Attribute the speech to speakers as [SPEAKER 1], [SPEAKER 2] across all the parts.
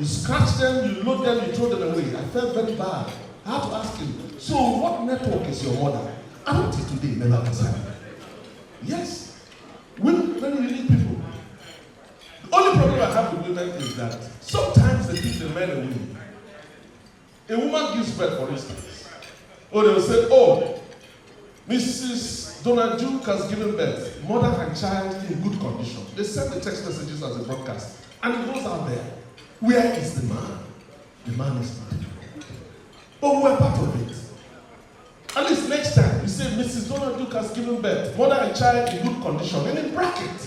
[SPEAKER 1] You scratch them, you load them, you throw them away. I felt very bad. I had to ask him, so what network is your mother? I don't think today never answered. Yes. Women, very unique people. The only problem I have with women is that sometimes they give the men away. A woman gives birth, for instance. Or they will say, oh, Mrs. Donald Duke has given birth, mother and child in good condition. They send the text messages as a broadcast. And it goes out there. Where is the man? The man is not. But we're part of it. At least next time, you say Mrs. Donald Duke has given birth, mother and child in good condition, and in bracket,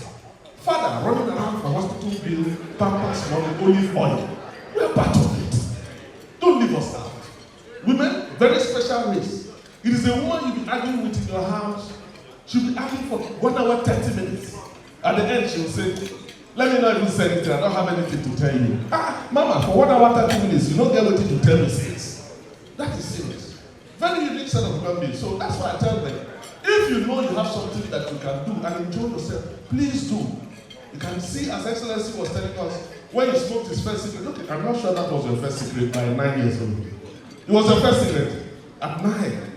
[SPEAKER 1] father running around for hospital bill, pampers, money, olive oil. We're part of it. Don't leave us out. Women, very special race. It is a woman you'll be arguing with in your house. She'll be arguing for 1 hour, 30 minutes. At the end, she'll say, let me not even say anything, I don't have anything to tell you. Mama, for 1 hour, 30 minutes, you don't get anything to tell me since. That is serious. Very unique set of human beings. So that's why I tell them, if you know you have something that you can do and enjoy yourself, please do. You can see, as Excellency was telling us, when he smoked his first cigarette, look, I'm not sure that was your first cigarette by 9 years old. It was your first cigarette at 9.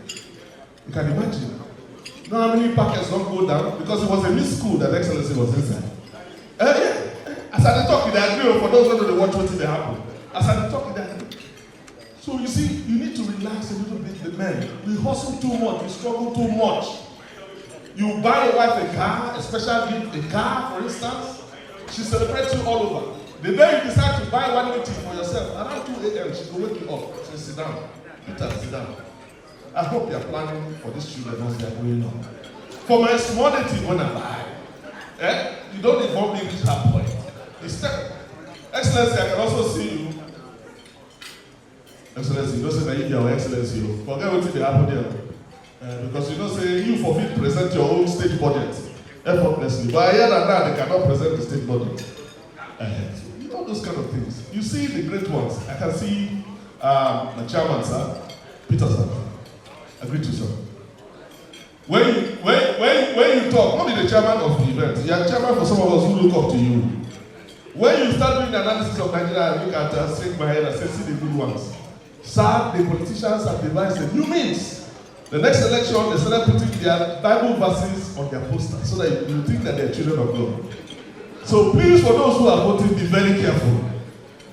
[SPEAKER 1] You can imagine. You know how many packets don't go down? Because it was a new school that Excellency was inside. Yeah. As I talk, they agree. For those who don't watch what they happen. As I talk, they agree. So you see, you need to relax a little bit, the men. We hustle too much, we struggle too much. You buy your wife a car, a special gift, a car, for instance. She celebrates you all over. The day you decide to buy one meeting for yourself, around 2 a.m., she will wake you up. She sit down. Peter, sit down. I hope you are planning for these children as they are going on. For my smallity, when I buy, you don't involve me with that point. Instead, Excellency, I can also see you. Excellency, you don't say that you are Excellency. Forget what will happen there. Because you don't say you forbid present your own state budget effortlessly. But I hear that now they cannot present the state budget. You know those kind of things. You see the great ones. I can see the chairman, sir, Peter, sir. Agree to sir. When you talk, not be the chairman of the event. You are chairman for some of us who look up to you. When you start doing the analysis of Nigeria, I look at shake my head and say, see the good ones. Sir, the politicians have devised a new means. The next election, they started putting their Bible verses on their poster so that you think that they're children of God. So please, for those who are voting, be very careful.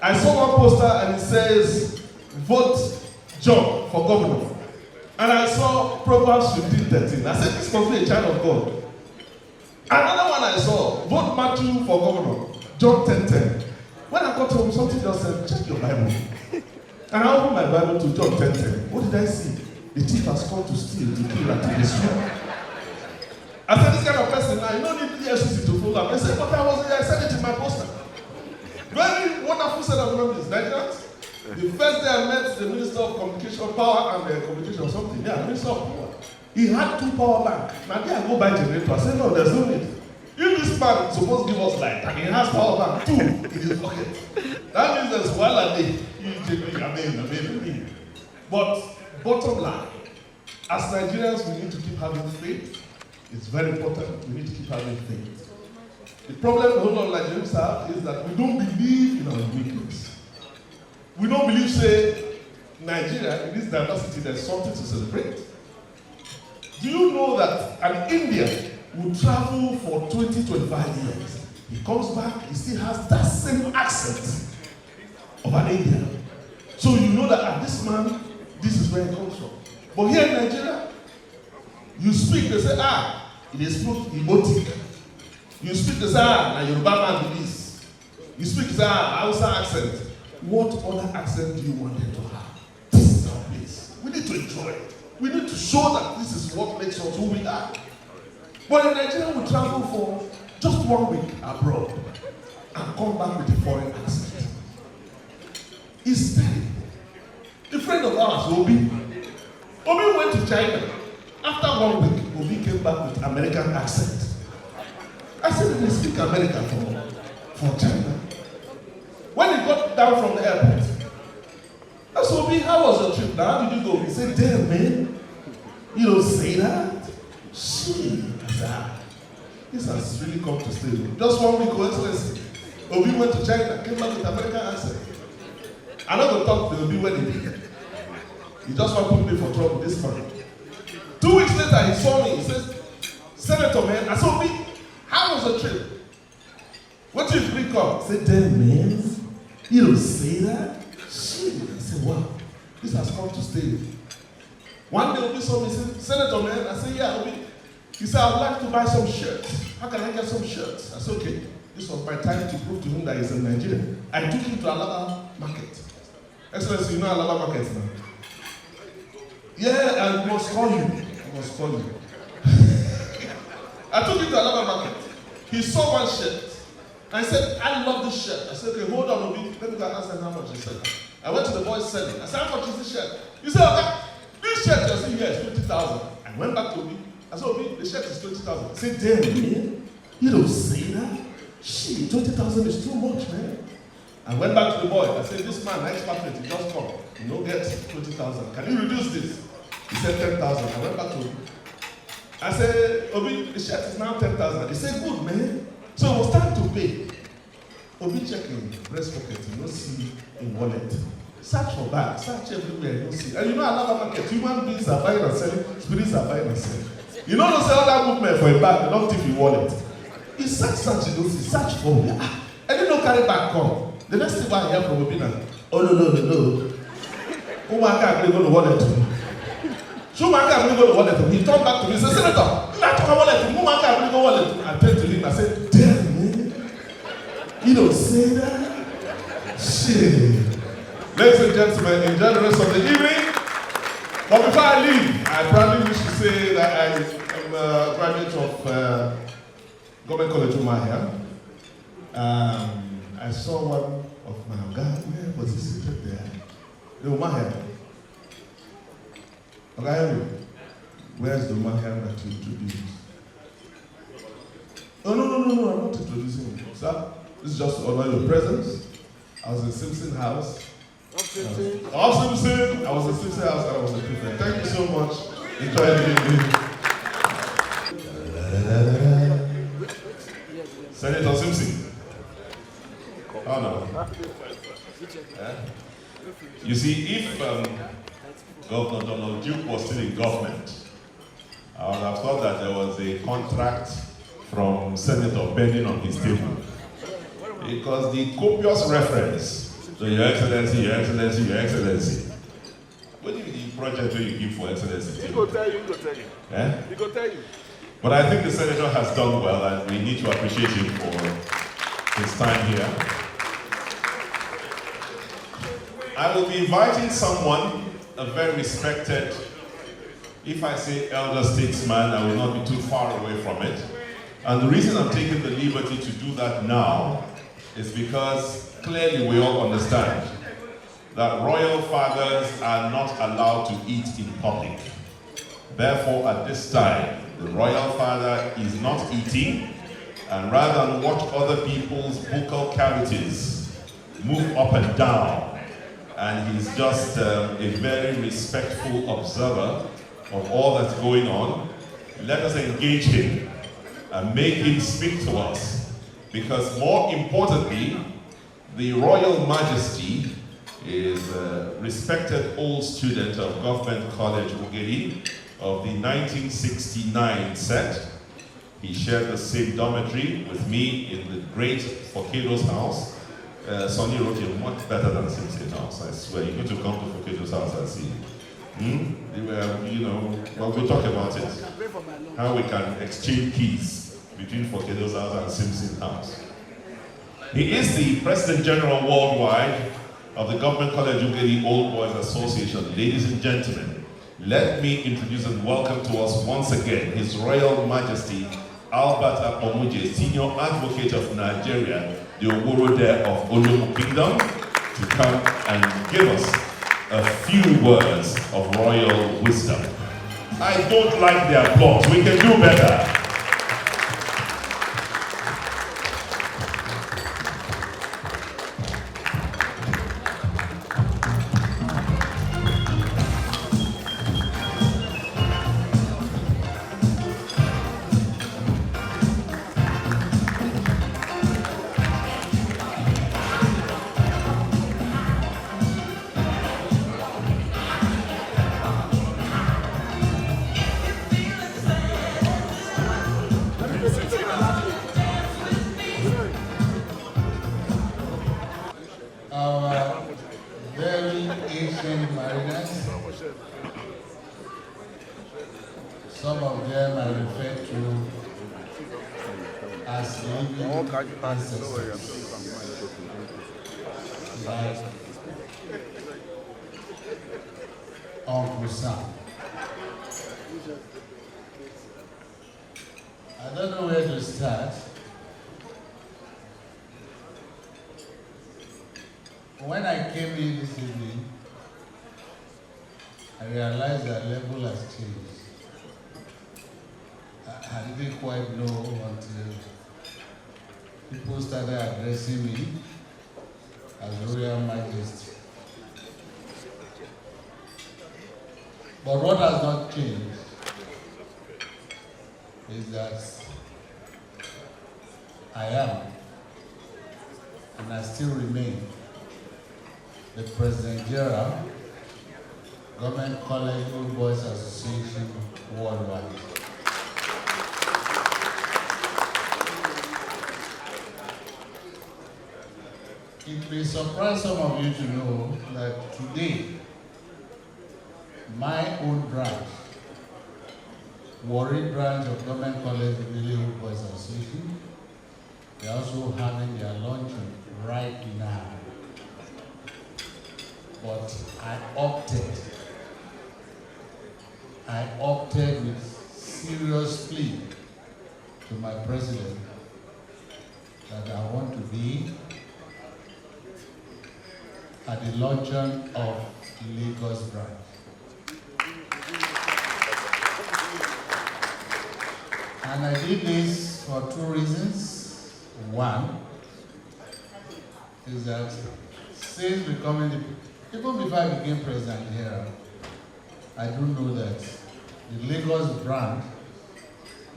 [SPEAKER 1] I saw one poster and it says, vote John for governor. And I saw Proverbs 15:13. I said, this must be a child of God. Another one I saw, vote Matthew for governor. John 10:10. When I got home, something just said, check your Bible. And I opened my Bible to John 10:10. What did I see? The thief has come to steal, to kill, and to destroy. I said, this kind of person now, you don't need the EFCC to follow up. I said, but I said it in my poster. Very wonderful set of members, Nigerians. The first day I met the Minister of Communication, Power and Communication or something. Yeah, Minister of Power. He had 2 power banks. Now there I go buy generator. I said, no, there's no need. If this man is supposed to give us light and he has power bank 2 in his pocket, that means there's 1 a day. But bottom line, as Nigerians, we need to keep having faith. It's very important. We need to keep having faith. The problem a whole lot of Nigerians have is that we don't believe in our weakness. We don't believe, say, Nigeria, in this diversity, there's something to celebrate. Do you know that an Indian will travel for 20, 25 years? He comes back, he still has that same accent of an Indian. So you know that this man, this is where he comes from. But here in Nigeria, you speak, they say, it is emotic. You speak, they say, now Yoruba man do this. You speak, they say, Hausa accent. What other accent do you want them to have? This is our place. enjoy. We need to show that this is what makes us who we are. But in Nigeria, we travel for just 1 week abroad and come back with a foreign accent. It's terrible. A friend of ours, Obi went to China. After 1 week, Obi came back with American accent. I said, they speak American for China. When he got down from the airport, I said, Obi, how was your trip? Now, how did you go? He said, damn, man, you don't say that? Shit. I said, this has really come to stay. Just 1 week, Excellency. Obi went to China, came back with American accent. I'm not going to talk to Obi when he did. He just want to put me for trouble this man. 2 weeks later, he saw me. He says, Senator, man, I said, Obi, how was the trip? What did you bring up? I said, damn, man, you don't say that? Shit. I said, wow, this has come to stay. One day, Obi saw me, he said, Senator, man, I said, yeah, Obi. He said, I would like to buy some shirts. How can I get some shirts? I said, okay. This was my time to prove to him that he's in Nigeria. I took him to Alaba Market. Excellency, you know Alaba Market now? Yeah, I must call you. I must call you. I took him to Alaba Market. He saw one shirt. I said, I love this shirt. I said, okay, hold on, Obi. Let me go and ask him how much he said. I went to the boy selling. I said, how much is this shirt? He said, okay, this shirt you're seeing here is 20,000. I went back to Obi. I said, Obi, the shirt is 20,000. He said, damn, man, you don't say that? Shit, 20,000 is too much, man. I went back to the boy. I said, this man, nice perfect, he just come. You know, get 20,000. Can you reduce this? He said 10,000. I went back to Obi. I said, Obi, the shirt is now 10,000. He said, good, man. So it was time to pay. Obi checking breast pocket, you don't see a wallet. Search for bag, search everywhere, you don't see. And you know, Alaba Market, human beings are buying and selling, spirits are buying and selling. You know, don't sell that movement for a bag, they don't take your wallet. He search, you don't see, search for me. I didn't know carry back come. The next thing I hear from Obi now, oh no. Umaka agree go to wallet to me. Umaka agree go to wallet to me. He turned back to me and said, Senator, not to wallet to me. Umaka agree go wallet to me. I turned to him, I said, damn man, you don't say that? Shit. Ladies and gentlemen, enjoy the rest of the evening. But before I leave, I proudly wish to say that I am a graduate of Government College Umahia. I saw one of my guys, where was he seated there? The Umahia. Okay, where's the Umahia that you introduced? Oh, no, I'm not introducing him. Sir, this is just to honor your presence. I was in Simpson House. Simpson. I was in Simpson House and I was a prefect. Thank you so much. Enjoy the evening. Senator Simpson. Oh no. You see, if Governor Donald Duke was still in government, I would have thought that there was a contract from Senator Bending on his table. Because the copious reference to Your Excellency, Your Excellency, Your Excellency. What is the project where you give for Excellency?
[SPEAKER 2] He go tell you. He go tell you.
[SPEAKER 1] But I think the Senator has done well and we need to appreciate him for his time here. I will be inviting someone, a very respected, if I say elder statesman, I will not be too far away from it. And the reason I'm taking the liberty to do that now is because clearly we all understand that royal fathers are not allowed to eat in public. Therefore, at this time, the royal father is not eating, and rather than watch other people's buccal cavities move up and down, and he's just a very respectful observer of all that's going on, let us engage him and make him speak to us. Because more importantly, the Royal Majesty is a respected old student of Government College Ughelli of the 1969 set. He shared the same dormitory with me in the great Fokedo's house. Sonny wrote him much better than Simpson House, I swear. You need to come to Fokedo's house and see. They were, you know, well, we'll talk about it. How we can exchange keys between Fokedo's house and Simpson House. He is the President General worldwide of the Government College Ughelli Old Boys Association. Ladies and gentlemen,
[SPEAKER 3] Let me introduce and welcome to us once again His Royal Majesty Albert Apomuje, Senior Advocate of Nigeria, the Oworode of Olumu Kingdom, to come and give us a few words of royal wisdom. I don't like the applause. We can do better.
[SPEAKER 4] Our very ancient mariners, some of them are referred to as living ancestors, like Uncle Sam. I don't know where to start. When I came in this evening, I realized that level has changed. I didn't quite know until people started addressing me as Royal Majesty. But what has not changed is that I am, and I still remain, the President General, Government College Old Boys Association worldwide. It may surprise some of you to know that today, my own branch, Warri branch of Government College Old Boys Association, they're also having their luncheon right now. But I opted with serious plea to my president that I want to be at the luncheon of Lagos branch. And I did this for two reasons. One is that since becoming even before I became president here, I do know that the Lagos branch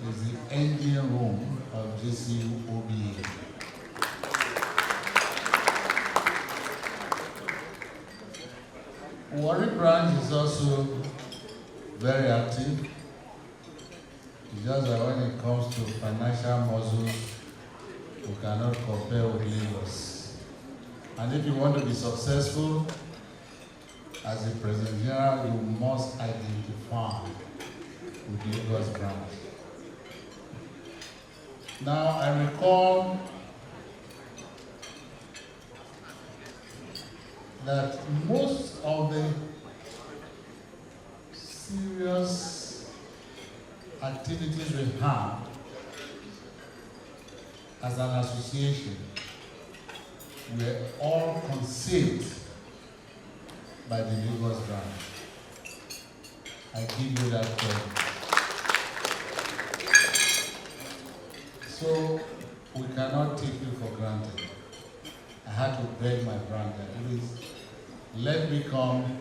[SPEAKER 4] is the engine room of Gcuoba. Warri branch is also very active. It's just that when it comes to financial muscles, we cannot compare with Lagos. And if you want to be successful as a President General, you must identify with the Lagos branch. Now, I recall that most of the serious activities we have as an association were all conceived by the Lagos branch. I give you that credit. So we cannot take you for granted. I had to beg my branch that please let me come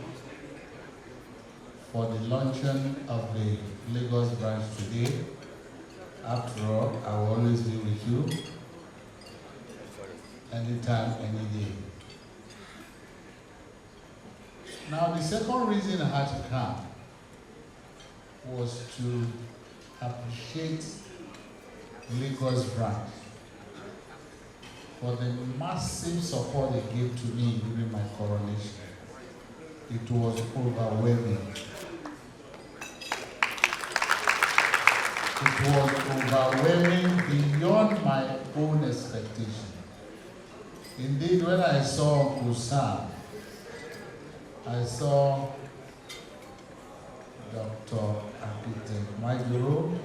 [SPEAKER 4] for the luncheon of the Lagos branch today. After all, I will always be with you, anytime, any day. Now, the second reason I had to come was to appreciate Lagos branch for the massive support they gave to me during my coronation. It was overwhelming. It was overwhelming beyond my own expectation. Indeed, when I saw Uncle Sam, I saw Dr. Architect Majuro.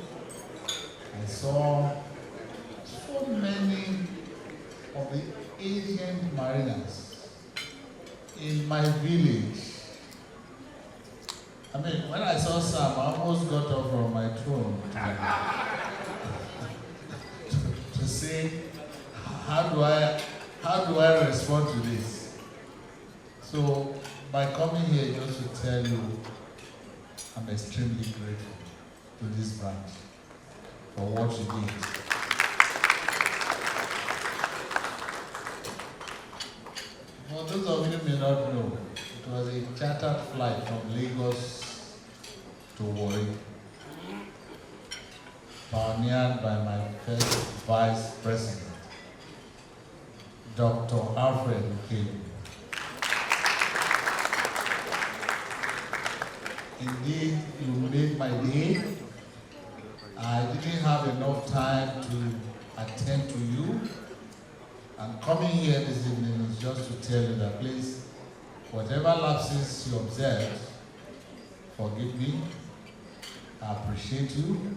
[SPEAKER 4] I saw so many of the ancient mariners in my village. I mean, when I saw Sam, I almost got up from my throne to say, how do I respond to this? So, by coming here just to tell you, I'm extremely grateful to this branch for what you did. For those of you who may not know, it was a chartered flight from Lagos to Warri, pioneered by my first Vice President, Dr. Alfred Gcuoba. Indeed, you made my day. I didn't have enough time to attend to you. And coming here this evening is just to tell you that please, whatever lapses you observed, forgive me. I appreciate you.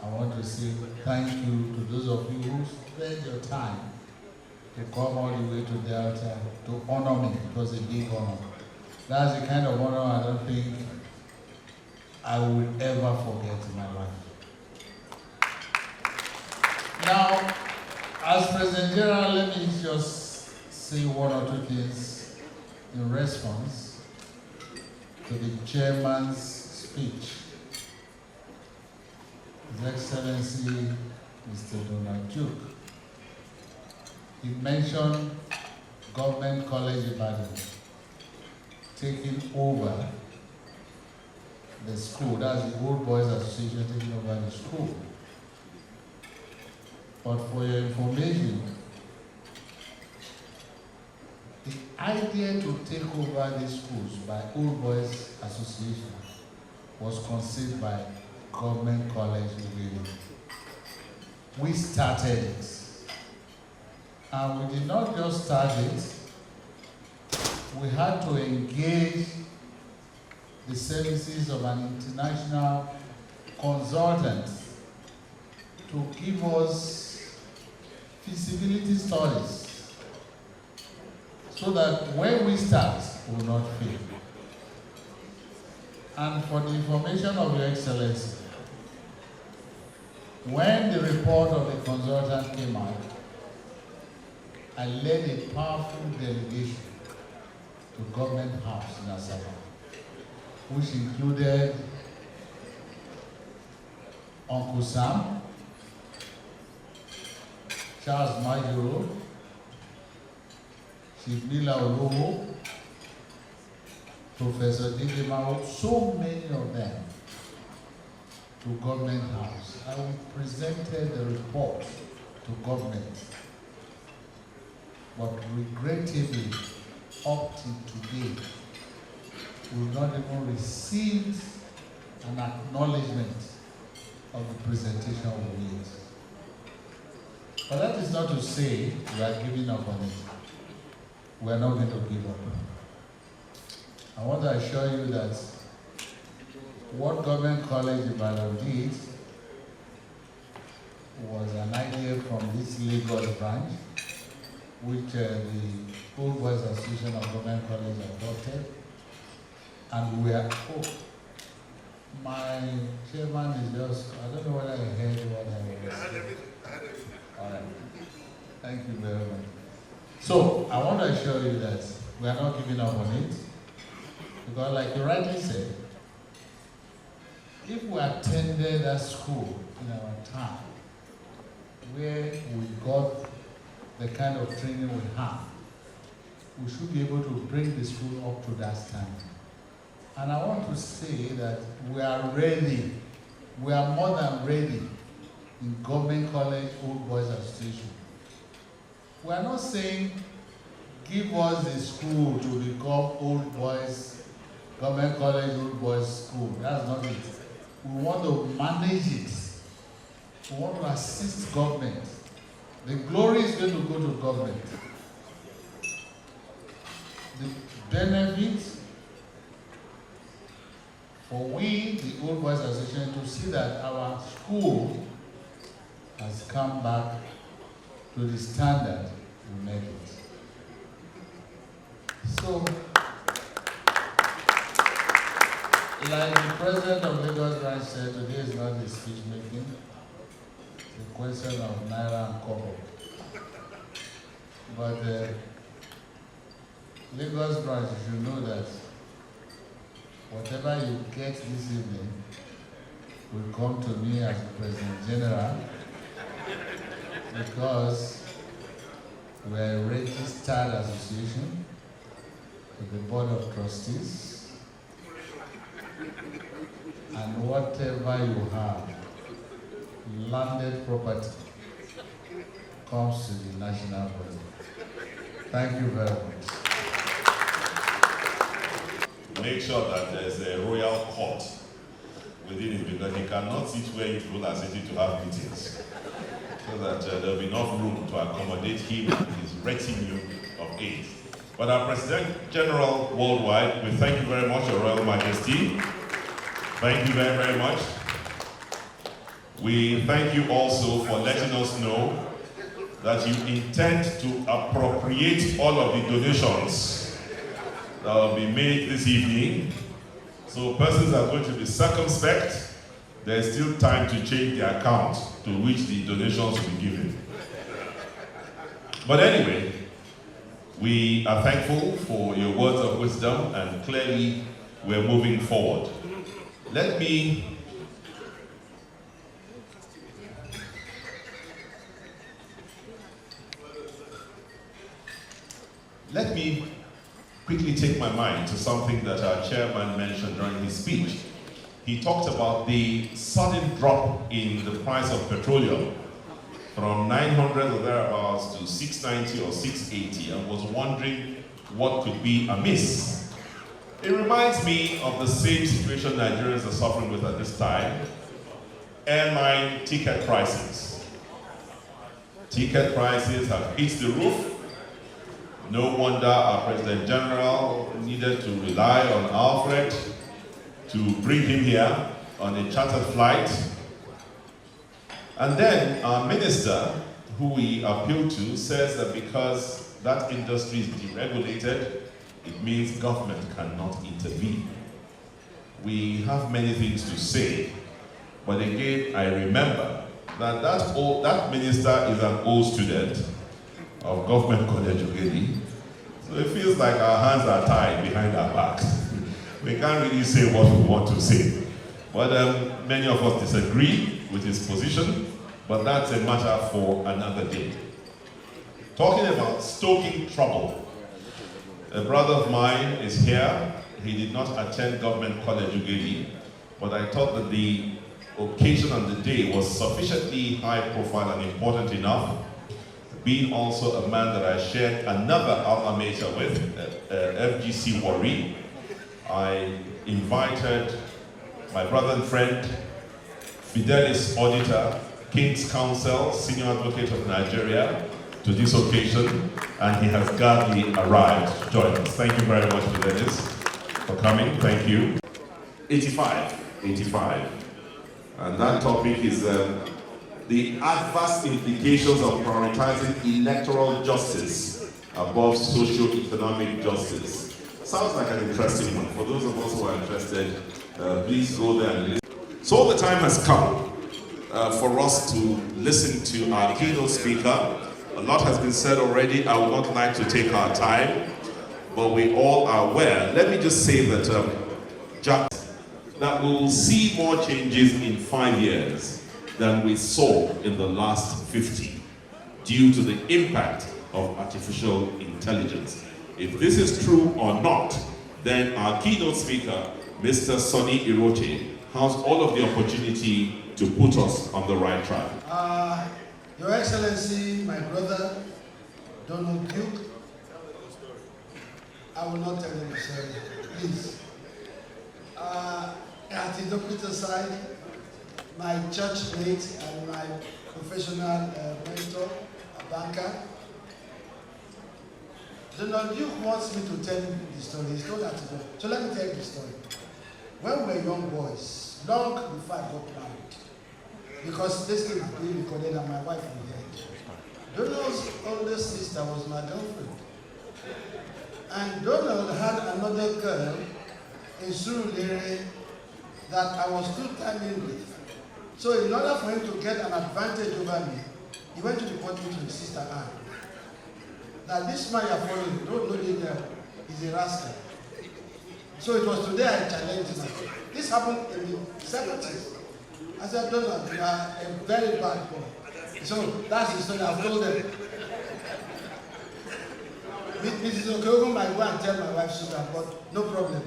[SPEAKER 4] I want to say thank you to those of you who spent your time to come all the way to Delta to honor me. It was a big honor. That's the kind of honor I don't think I will ever forget in my life. Now, as President General, let me just say one or two things in response to the chairman's speech. His Excellency, Mr. Donald Duke. He mentioned Government College Ibadan taking over the school. That's the Old Boys Association taking over the school. But for your information, the idea to take over these schools by Old Boys Association was conceived by Government College Ibadan. We started it. And we did not just start it, we had to engage the services of an international consultant to give us feasibility studies so that when we start, we will not fail. And for the information of Your Excellency, when the report of the consultant came out, I led a powerful delegation to Government House in Asaba, which included Uncle Sam, Charles Majuro, Chief Mila Olowo, Professor Didemao, so many of them to Government House. And we presented the report to government. But regrettably, up to today, we've not even received an acknowledgement of the presentation we made. But that is not to say we are giving up on it. We are not going to give up. I want to assure you that what Government College Ibadan did was an idea from this Lagos branch, which the Old Boys Association of Government College adopted. And we are, my chairman is just, I don't know whether I heard what I was saying. All right. Thank you very much. So, I want to assure you that we are not giving up on it. Because like you rightly said, if we attended that school in our time, where we got the kind of training we have, we should be able to bring the school up to that standard. And I want to say that we are ready, we are more than ready in Government College Old Boys Association. We are not saying, give us the school to become Old Boys, Government College Old Boys School. That's not it. We want to manage it. We want to assist government. The glory is going to go to government. The benefit for we, the Old Boys Association, to see that our school has come back to the standard we made it. So, like the president of Lagos Branch said, today is not a speech making, it's a question of naira and kobo. But Lagos Branch, you should know that whatever you get this evening will come to me as the President General, because we're a registered association with the Board of Trustees, and whatever you have, landed property, comes to the national budget. Thank you very much.
[SPEAKER 3] Make sure that there's a royal court within it, because he cannot sit where people are sitting to have meetings, so that there'll be enough room to accommodate him and his retinue of aides. But our President General Worldwide, we thank you very much, Your Royal Majesty. Thank you very, very much. We thank you also for letting us know that you intend to appropriate all of the donations that will be made this evening. So persons are going to be circumspect. There's still time to change the account to which the donations will be given. But anyway, we are thankful for your words of wisdom, and clearly we're moving forward. Let me quickly take my mind to something that our chairman mentioned during his speech. He talked about the sudden drop in the price of petroleum from 900 or thereabouts to 690 or 680, and was wondering what could be amiss. It reminds me of the same situation Nigerians are suffering with at this time: airline ticket prices. Ticket prices have hit the roof. No wonder our President General needed to rely on Alfred to bring him here on a chartered flight. And then our minister, who we appeal to, says that because that industry is deregulated, it means government cannot intervene. We have many things to say, but again, I remember that that minister is an old student of Government College Ugeli. So it feels like our hands are tied behind our backs. We can't really say what we want to say. But many of us disagree with his position, but that's a matter for another day. Talking about stoking trouble, a brother of mine is here. He did not attend Government College Ugeli, but I thought that the occasion and the day was sufficiently high profile and important enough, being also a man that I shared another alma mater with, FGC Warri. I invited my brother and friend, Fidelis Auditor, King's Counsel, Senior Advocate of Nigeria, to this occasion, and he has gladly arrived to join us. Thank you very much, Fidelis, for coming. Thank you. 85. And that topic is the adverse implications of prioritizing electoral justice above socio-economic justice. Sounds like an interesting one. For those of us who are interested, please go there and listen. So the time has come for us to listen to our keynote speaker. A lot has been said already. I would not like to take our time, but we all are aware. Let me just say that that we will see more changes in 5 years than we saw in the last 50 due to the impact of artificial intelligence. If this is true or not, then our keynote speaker, Mr. Sonny Iroche, has all of the opportunity to put us on the right track.
[SPEAKER 5] Your Excellency, my brother, Donald Duke, I will not tell him to say, please. At the doctor side, my church mate and my professional mentor, a banker, Donald Duke wants me to tell him the story. He's told that to go. So let me tell you the story. When we were were young boys, long before I got married, because this thing is being recorded and my wife will hear it. Donald's oldest sister was my girlfriend. And Donald had another girl in Surulere that I was still timing with. So in order for him to get an advantage over me, he went to report me to his sister Anne. That this man you're following, don't know the girl, is a rascal. So it was today I challenged him. This happened in the 70s. I said, Donald, you are a very bad boy. So that's the story I've told them. Mrs. Gcuoba might go and tell my wife sugar, but no problem.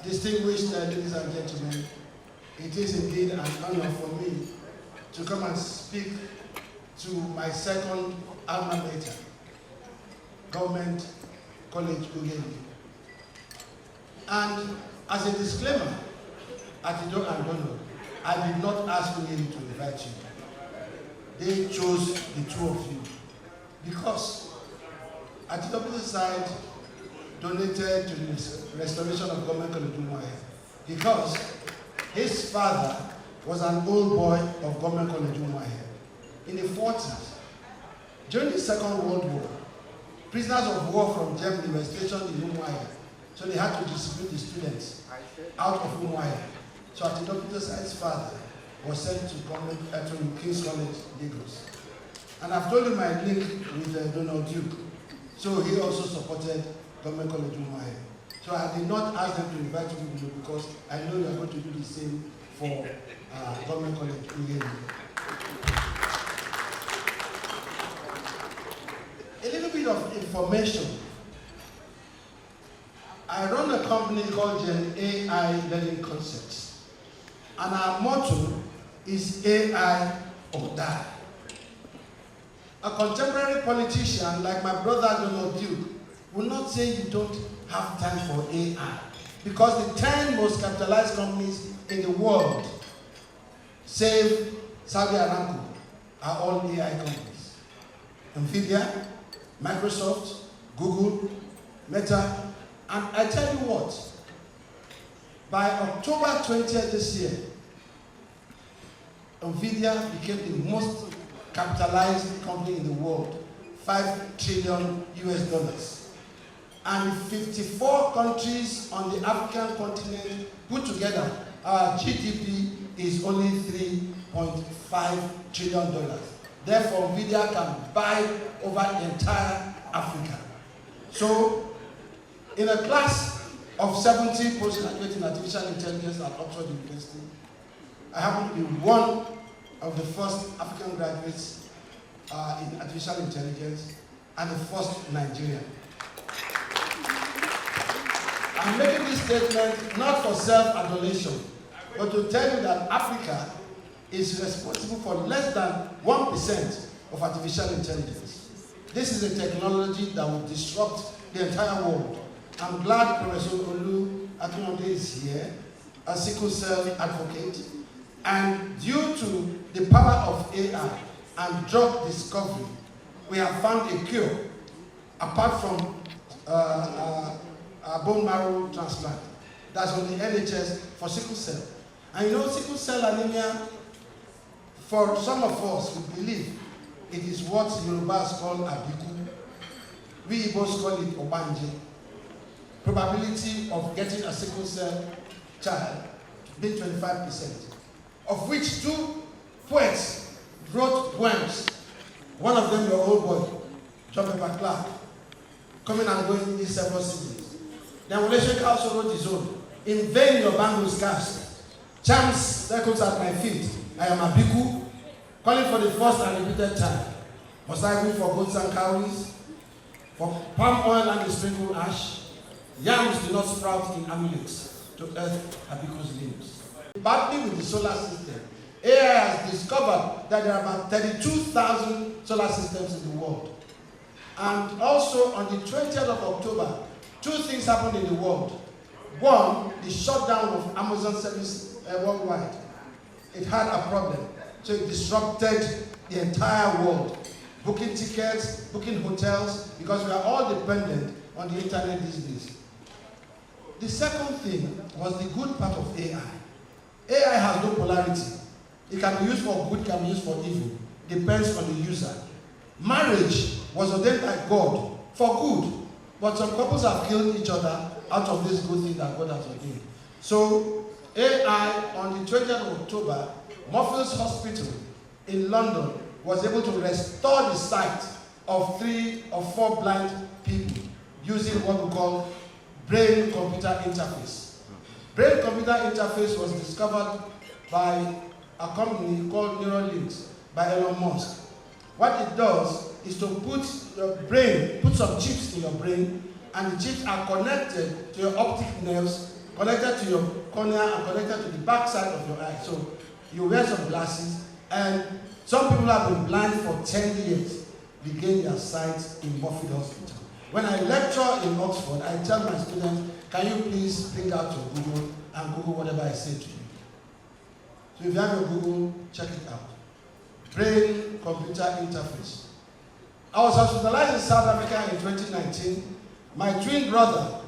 [SPEAKER 5] Distinguished ladies and gentlemen, it is indeed an honor for me to come and speak to my second alma mater, Government College Gcuoba. And as a disclaimer, Atido and Donald, I did not ask Gcuoba to invite you. They chose the two of you because Atido's side donated to the restoration of Government College Gcuoba because his father was an old boy of Government College Gcuoba in the 40s. During the Second World War, prisoners of war from Germany were stationed in Gcuoba, so they had to distribute the students out of Gcuoba. So Atido's father was sent to King's College, Lagos. And I've told you my link with Donald Duke, so he also supported Government College Gcuoba. So I did not ask them to invite you because I know you are going to do the same for Government College Gcuoba. A little bit of information. I run a company called Gen AI Learning Concepts, and our motto is AI or die. A contemporary politician like my brother Donald Duke will not say you don't have time for AI, because the 10 most capitalized companies in the world, save Saudi Aramco, are all AI companies. Nvidia, Microsoft, Google, Meta, and I tell you what, by October 20th this year, Nvidia became the most capitalized company in the world, $5 trillion US. And 54 countries on the African continent put together, our GDP is only $3.5 trillion. Therefore, Nvidia can buy over the entire Africa. So, in a class of 70 postgraduates in artificial intelligence at Oxford University, I happen to be one of the first African graduates in artificial intelligence and the first Nigerian. I'm making this statement not for self-adulation, but to tell you that Africa is responsible for less than 1% of artificial intelligence. This is a technology that will disrupt the entire world. I'm glad Professor Olu Akinwande is here, a sickle cell advocate, and due to the power of AI and drug discovery, we have found a cure, apart from bone marrow transplant. That's on the NHS for sickle cell. And you know, sickle cell anemia, for some of us, we believe it is what Yorubas call abiku. We Igbos call it obanje. Probability of getting a sickle cell child being 25%, of which 2 poets wrote poems. One of them, your old boy, John Pepper Clark, coming and going in these several cities. Then Wole also wrote his own. In vain your bangles cast, charms circles at my feet. I am a biku, calling for the first and repeated time. Must I go for goats and cows, for palm oil and the sprinkled ash? Yams do not sprout in amulets to earth Abiku's limbs. Badly with the solar system, AI has discovered that there are about 32,000 solar systems in the world. And also on the 20th of October, 2 things happened in the world. One, the shutdown of Amazon service worldwide. It had a problem. So it disrupted the entire world. Booking tickets, booking hotels, because we are all dependent on the internet these days. The second thing was the good part of AI. AI has no polarity. It can be used for good, it can be used for evil. Depends on the user. Marriage was ordained by God for good, but some couples have killed each other out of this good thing that God has ordained. So AI, on the 20th of October, Moorfields Hospital in London was able to restore the sight of 3 or 4 blind people using what we call brain-computer interface. Brain-computer interface was discovered by a company called Neuralinks by Elon Musk. What it does is to put some chips in your brain, and the chips are connected to your optic nerves, connected to your cornea, and connected to the back side of your eye. So you wear some glasses, and some people have been blind for 10 years, regain their sight in Moorfields Hospital. When I lecture in Oxford, I tell my students, can you please bring out your Google and Google whatever I say to you. So if you have your Google, check it out. Brain-computer interface. I was hospitalized in South Africa in 2019. My twin brother,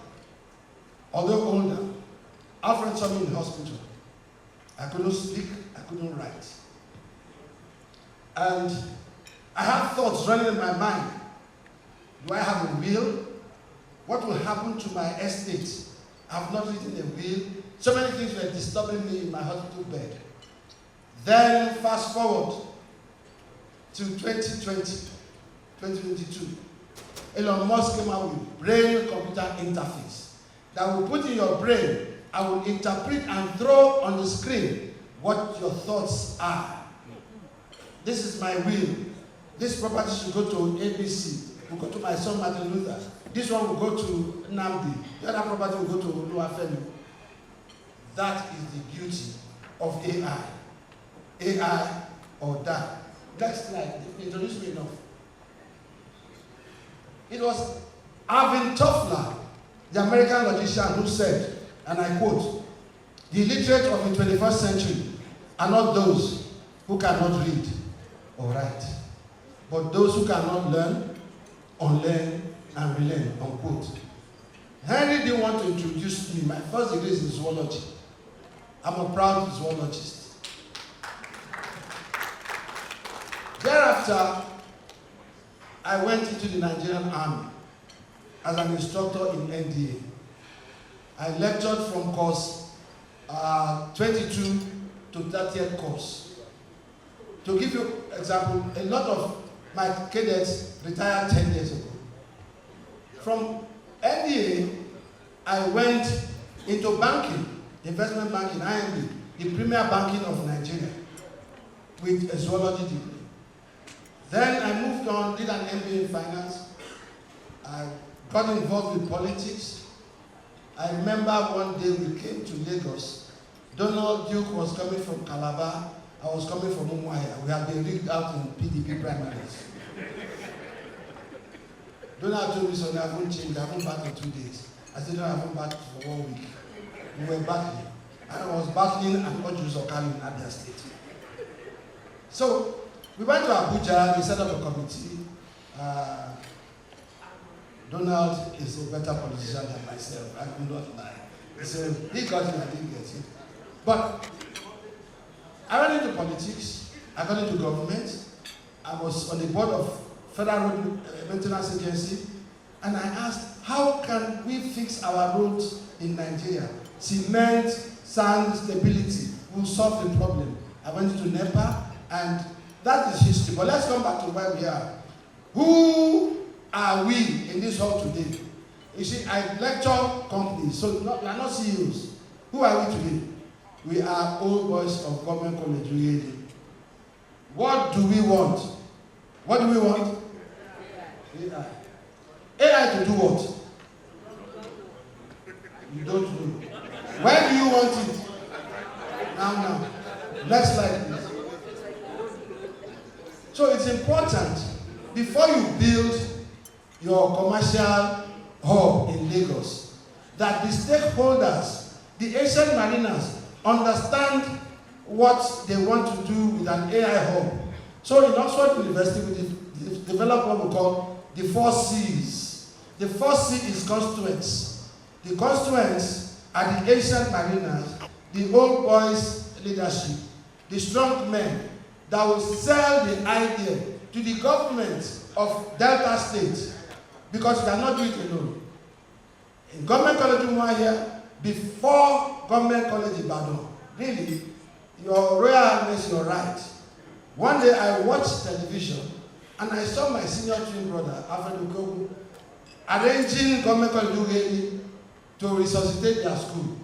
[SPEAKER 5] although older, Alfred saw me in the hospital. I couldn't speak, I couldn't write. And I had thoughts running in my mind. Do I have a will? What will happen to my estate? I have not written a will. So many things were disturbing me in my hospital bed. Then fast forward to 2022. Elon Musk came out with brain-computer interface that will put in your brain, I will interpret and throw on the screen what your thoughts are. This is my will. This property should go to ABC. Will go to my son Martin Luther. This one will go to Nnamdi. The other property will go to Oluwafemi. That is the beauty of AI. AI or die. Next slide. Introduce me enough. It was Alvin Toffler, the American logician, who said, and I quote, "The illiterate of the 21st century are not those who cannot read or write, but those who cannot learn, unlearn, and relearn," unquote. Henry didn't want to introduce me. My first degree is in zoology. I'm a proud zoologist. Thereafter, I went into the Nigerian Army as an instructor in NDA. I lectured from course 22 to 30th course. To give you an example, a lot of my cadets retired 10 years ago. From NDA, I went into banking, investment banking, IMB, the premier banking of Nigeria, with a zoology degree. Then I moved on, did an MBA in finance. I got involved with politics. I remember one day we came to Lagos. Donald Duke was coming from Calabar. I was coming from Umuahia. We had been rigged out in PDP primaries. Donald told me, "So I haven't changed. I haven't battled 2 days." I said, "No, I haven't battled for 1 week." We were battling. And I was battling and Ojus Okali in Abia State. So we went to Abuja. We set up a committee. Donald is a better politician than myself. I will not lie. So he got it, I didn't get it. But I went into politics. I got into government. I was on the board of Federal Road Maintenance Agency. And I asked, how can we fix our roads in Nigeria? Cement, sand, stability will solve the problem. I went to NEPA, and that is history. But let's come back to where we are. Who are we in this hall today? You see, I lecture companies, so we are not CEOs. Who are we today? We are old boys of government college, UAD. What do we want? What do we want? AI. AI to do what? You don't know. Where do you want it? Now. Next slide, please. So it's important, before you build your commercial hub in Lagos, that the stakeholders, the Asian mariners, understand what they want to do with an AI hub. So in Oxford University, we developed what we call the 4 C's. The first C is constituents. The constituents are the ancient mariners, the old boys leadership, the strong men that will sell the idea to the government of Delta State, because you cannot do it alone. In Government College Umuahia, before Government College Ibadan, really, your Royal Highness, you're right. One day I watched television and I saw my senior twin brother, Alfred Gcuoba, arranging Government College Umuahia to resuscitate their school.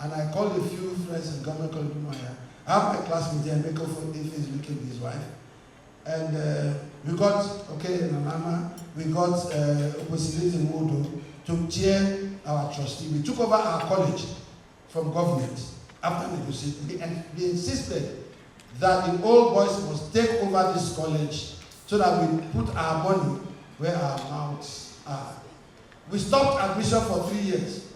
[SPEAKER 5] And I called a few friends in Government College Umuahia. I have my classmate there, Meko for if he's looking at his wife. And we got, Nanama, we got Oposite in Wodo to chair our trustee. We took over our college from government after negotiating. And they insisted that the old boys must take over this college so that we put our money where our mouths are. We stopped admission for 3 years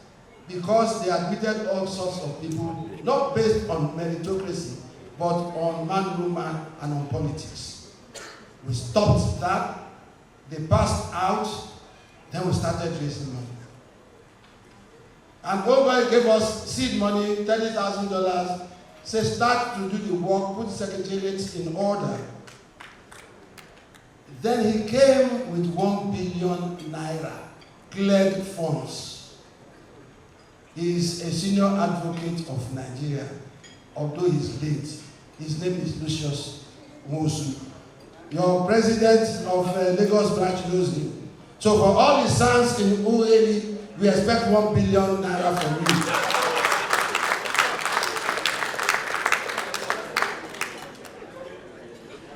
[SPEAKER 5] because they admitted all sorts of people, not based on meritocracy, but on man-woman and on politics. We stopped that, they passed out, then we started raising money. And Gcuoba gave us seed money, $30,000, said start to do the work, put the secretariat in order. Then he came with 1 billion naira cleared funds. He is a senior advocate of Nigeria, although he's late. His name is Lucius Wosu. Your president of Lagos branch knows him. So for all the sons in Ueli, we expect 1 billion naira from you.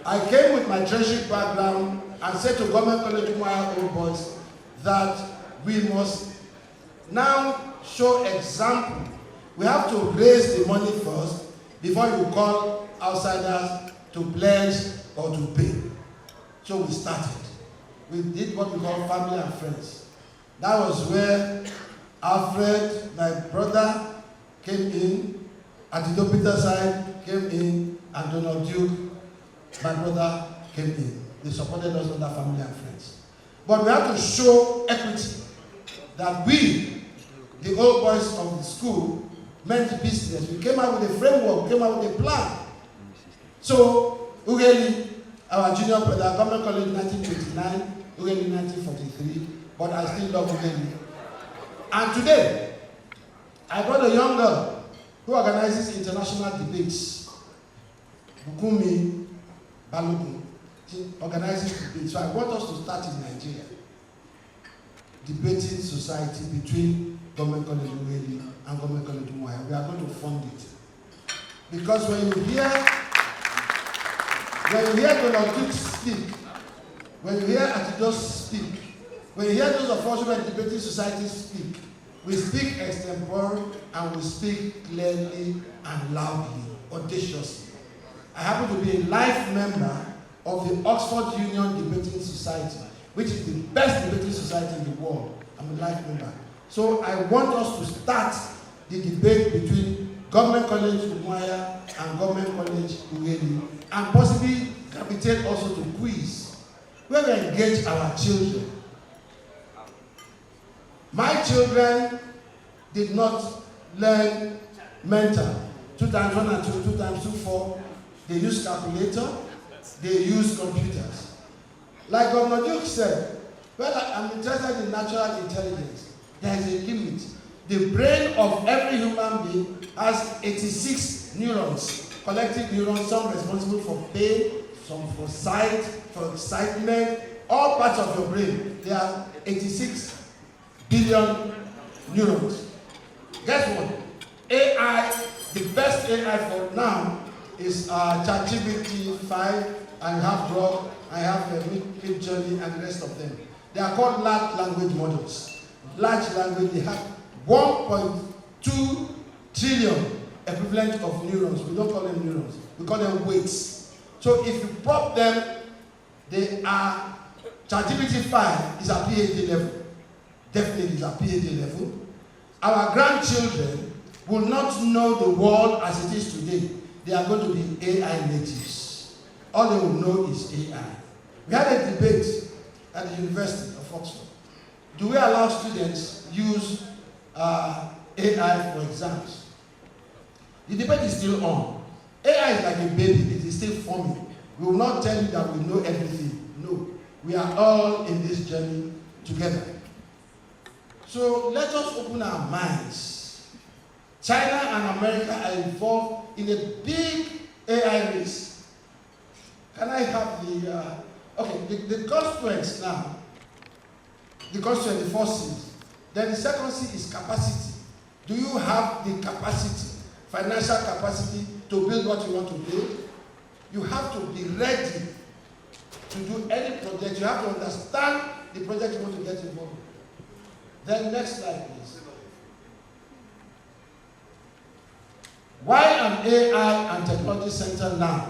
[SPEAKER 5] I came with my treasury background and said to Government College Umuahia old boys that we must now show example. We have to raise the money first before you call outsiders to pledge or to pay. So we started. We did what we call family and friends. That was where Alfred, my brother, came in, Atido Peter's side came in, and Donald Duke, my brother, came in. They supported us under family and friends. But we had to show equity, that we, the old boys of the school, meant business. We came out with a framework, came out with a plan. So, Ugeli, our junior brother, Government College 1929, Ugeli 1943, but I still love Ugeli. And today, I brought a young girl who organizes international debates. Bukumi Balogun. She organizes debates. So I want us to start in Nigeria. Debating society between Government College Ugeli and Government College Umuahia. We are going to fund it. Because when you hear Donald Duke speak, when you hear Atidos speak, when you hear those of us who are debating society speak, we speak extempore and we speak clearly and loudly, audaciously. I happen to be a life member of the Oxford Union Debating Society, which is the best debating society in the world. I'm a life member. So I want us to start the debate between Government College Umuahia and Government College Ugeli, and possibly gravitate also to quiz, where we engage our children. My children did not learn mental. 2 times 1 and 2, 2 times 2, 4. They use calculator, they use computers. Like Governor Duke said, well, I'm interested in natural intelligence. There is a limit. The brain of every human being has 86 neurons, collective neurons, some responsible for pain, some for sight, for excitement, all parts of your brain. There are 86 billion neurons. Guess what? AI, the best AI for now is ChatGPT 5, and you have Grok, I have Midjourney, and the rest of them. They are called large language models. Large language, they have 1.2 trillion equivalent of neurons. We don't call them neurons, we call them weights. So if you prop them, they are, ChatGPT 5 is at PhD level. Definitely is at PhD level. Our grandchildren will not know the world as it is today they are going to be AI natives. All they will know is AI. We had a debate at the University of Oxford. Do we allow students use AI for exams? The debate is still on. AI is like a baby, it is still forming. We will not tell you that we know everything. No, we are all in this journey together. So let us open our minds. China and America are involved in a big AI race. Can I have the constituents now? The constituent, the first C. Then the second C is capacity. Do you have the capacity, financial capacity to build what you want to build? You have to be ready to do any project. You have to understand the project you want to get involved in. Then next slide, please. Why an AI and technology center now?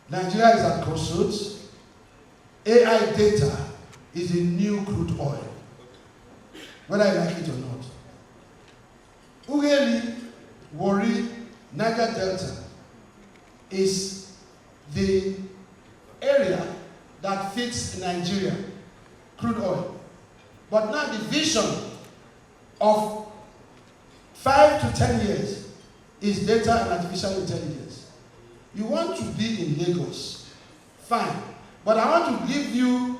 [SPEAKER 5] Nigeria is at crossroads. AI data is the new crude oil, whether you like it or not. Ughelli, Warri, Niger Delta is the area that fits Nigeria, crude oil. But now the vision of 5 to 10 years is data and artificial intelligence. You want to be in Lagos, fine. But I want to give you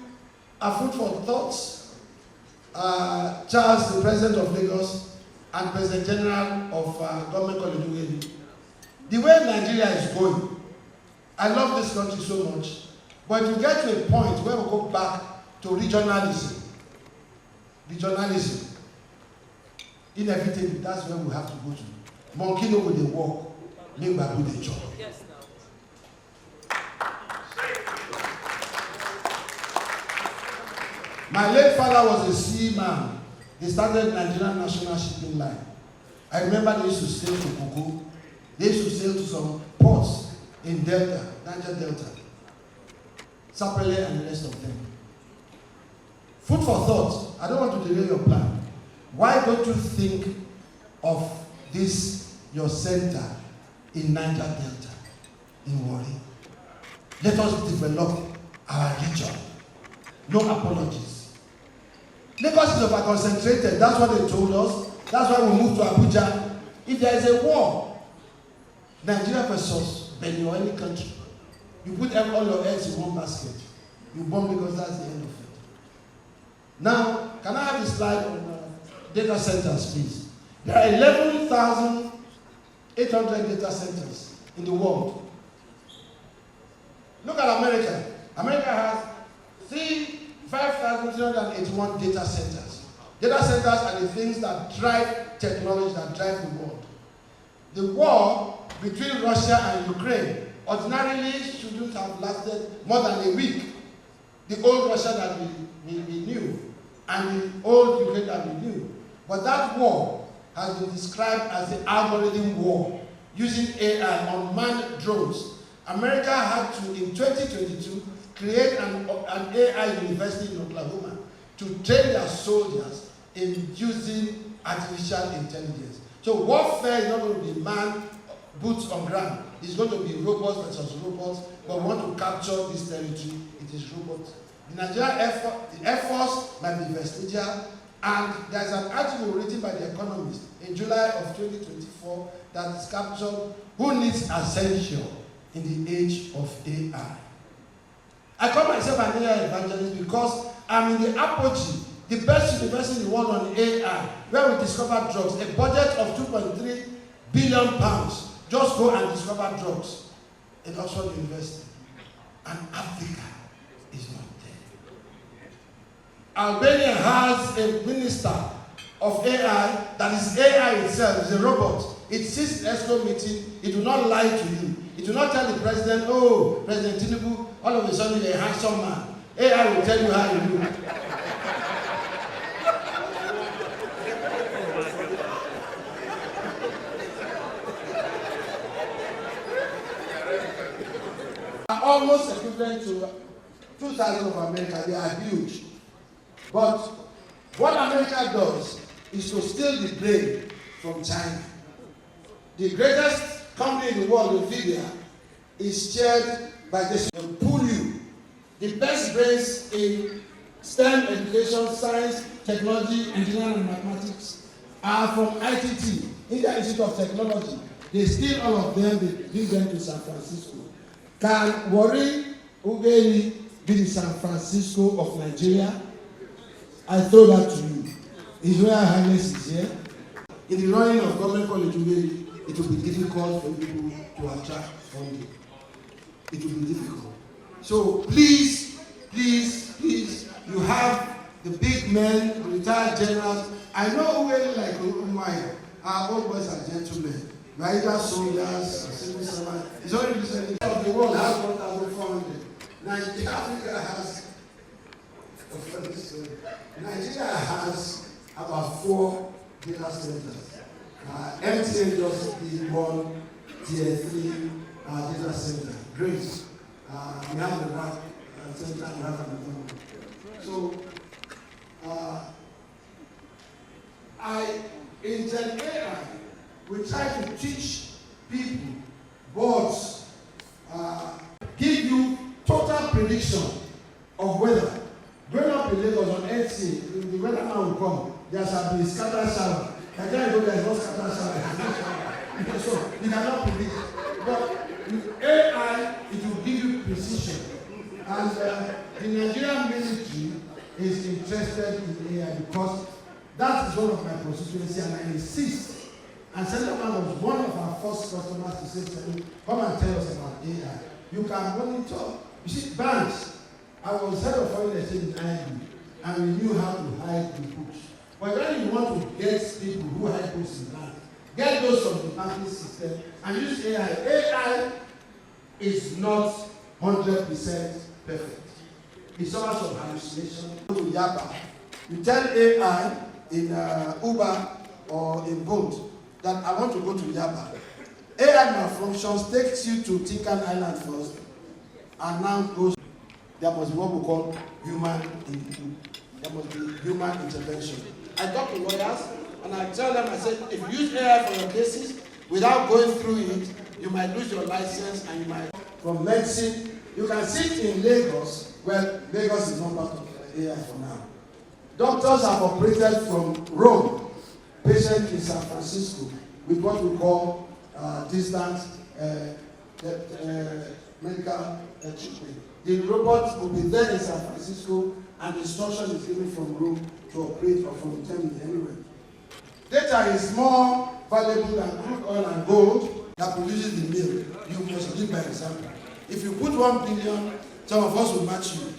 [SPEAKER 5] a food for thoughts. Charles, the president of Lagos, and President General of Government College Ughelli. The way Nigeria is going, I love this country so much, but to get to a point where we go back to regionalism, inevitably, that's where we have to go to. Monkey know where they walk, make babu the job. Yes, no. My late father was a seaman. They started Nigerian National Shipping Line. I remember they used to sail to Cocoa. They used to sail to some ports in Delta, Niger Delta, Sapele and the rest of them. Food for thought. I don't want to delay your plan. Why don't you think of this, your center in Niger Delta, in Warri? Let us develop our region. No apologies. Lagos is over-concentrated. That's what they told us. That's why we moved to Abuja. If there is a war, Nigeria versus Benin or any country, you put all your eggs in one basket. You bomb Lagos, that's the end of it. Now, can I have the slide on data centers, please? There are 11,800 data centers in the world. Look at America. America has 5,381 data centers. Data centers are the things that drive technology, that drive the world. The war between Russia and Ukraine ordinarily shouldn't have lasted more than a week. The old Russia that we knew and the old Ukraine that we knew. But that war has been described as the algorithm war, using AI, unmanned drones. America had to, in 2022, create an AI university in Oklahoma to train their soldiers in using artificial intelligence. So warfare is not going to be man, boots on ground. It's going to be robots versus robots, but we want to capture this territory. It is robots. The Nigerian Air Force might be vestigial, and there's an article written by The Economist in July of 2024 that is captured, who needs essential in the age of AI. I call myself an AI evangelist because I'm in the apogee, the best university in the world on AI, where we discover drugs, a budget of £2.3 billion. Just go and discover drugs in Oxford University. And Africa is not there. Albania has a minister of AI that is AI itself, it's a robot. It sits in ESCO meeting, it will not lie to you. It will not tell the president, oh, President Tinubu, all of a sudden you're a handsome man. AI will tell you how you look. Are almost equivalent to 2,000 of America. They are huge. But what America does is to steal the brain from China. The greatest company in the world, NVIDIA, is chaired by this pull you. The best brains in STEM education, science, technology, engineering, and mathematics are from ITT, India Institute of Technology. They steal all of them, they bring them to San Francisco. Can Wari Ugeli be the San Francisco of Nigeria? I throw that to you. His Royal Highness is here. In the running of government college Ugeli, it will be difficult for people to attract funding. It will be difficult. So please, please, please, you have the big men, the retired generals. I know Ugeli like Umaya. Our old boys are gentlemen. We are either soldiers, civil servants. It's only recently of the world has 1,400. Nigeria has about 4 data centers. MTN just did one tier 3 data center. Great. We have the RAC center, we have another one. So, in Gen AI, we try to teach people, boards, give you total prediction of weather. Growing up in Lagos on NC, the weather now will come. There shall be scattered shower. I can't go there is no scattered shower. So you cannot predict. But with AI, it will give you precision. And the Nigerian military is interested in AI because that is one of my constituency, and I insist. And Senator Man was one of our first customers to say to me, come and tell us about AI. You can monitor. You see, banks. I was head of foreign exchange in IB, and we knew how to hide the books. But when you want to get people who hide books in banks, get those from the banking system and use AI. AI is not 100% perfect. It's also some hallucination. Go to Yaba. You tell AI in Uber or in Bolt that I want to go to Yaba. AI malfunctions takes you to Tikan Island first, and now goes. There must be what we call human intervention. I talk to lawyers and I tell them, I said, if you use AI for your cases without going through it, you might lose your license and you might. From medicine, you can sit in Lagos, well, Lagos is not part of AI for now. Doctors have operated from Rome, patient in San Francisco, with what we call distant medical treatment. The robot will be there in San Francisco, and the instruction is given from Rome to operate or from Germany anywhere. Data is more valuable than crude oil and gold that produces the meal. You must live by example. If you put 1 billion, some of us will match you.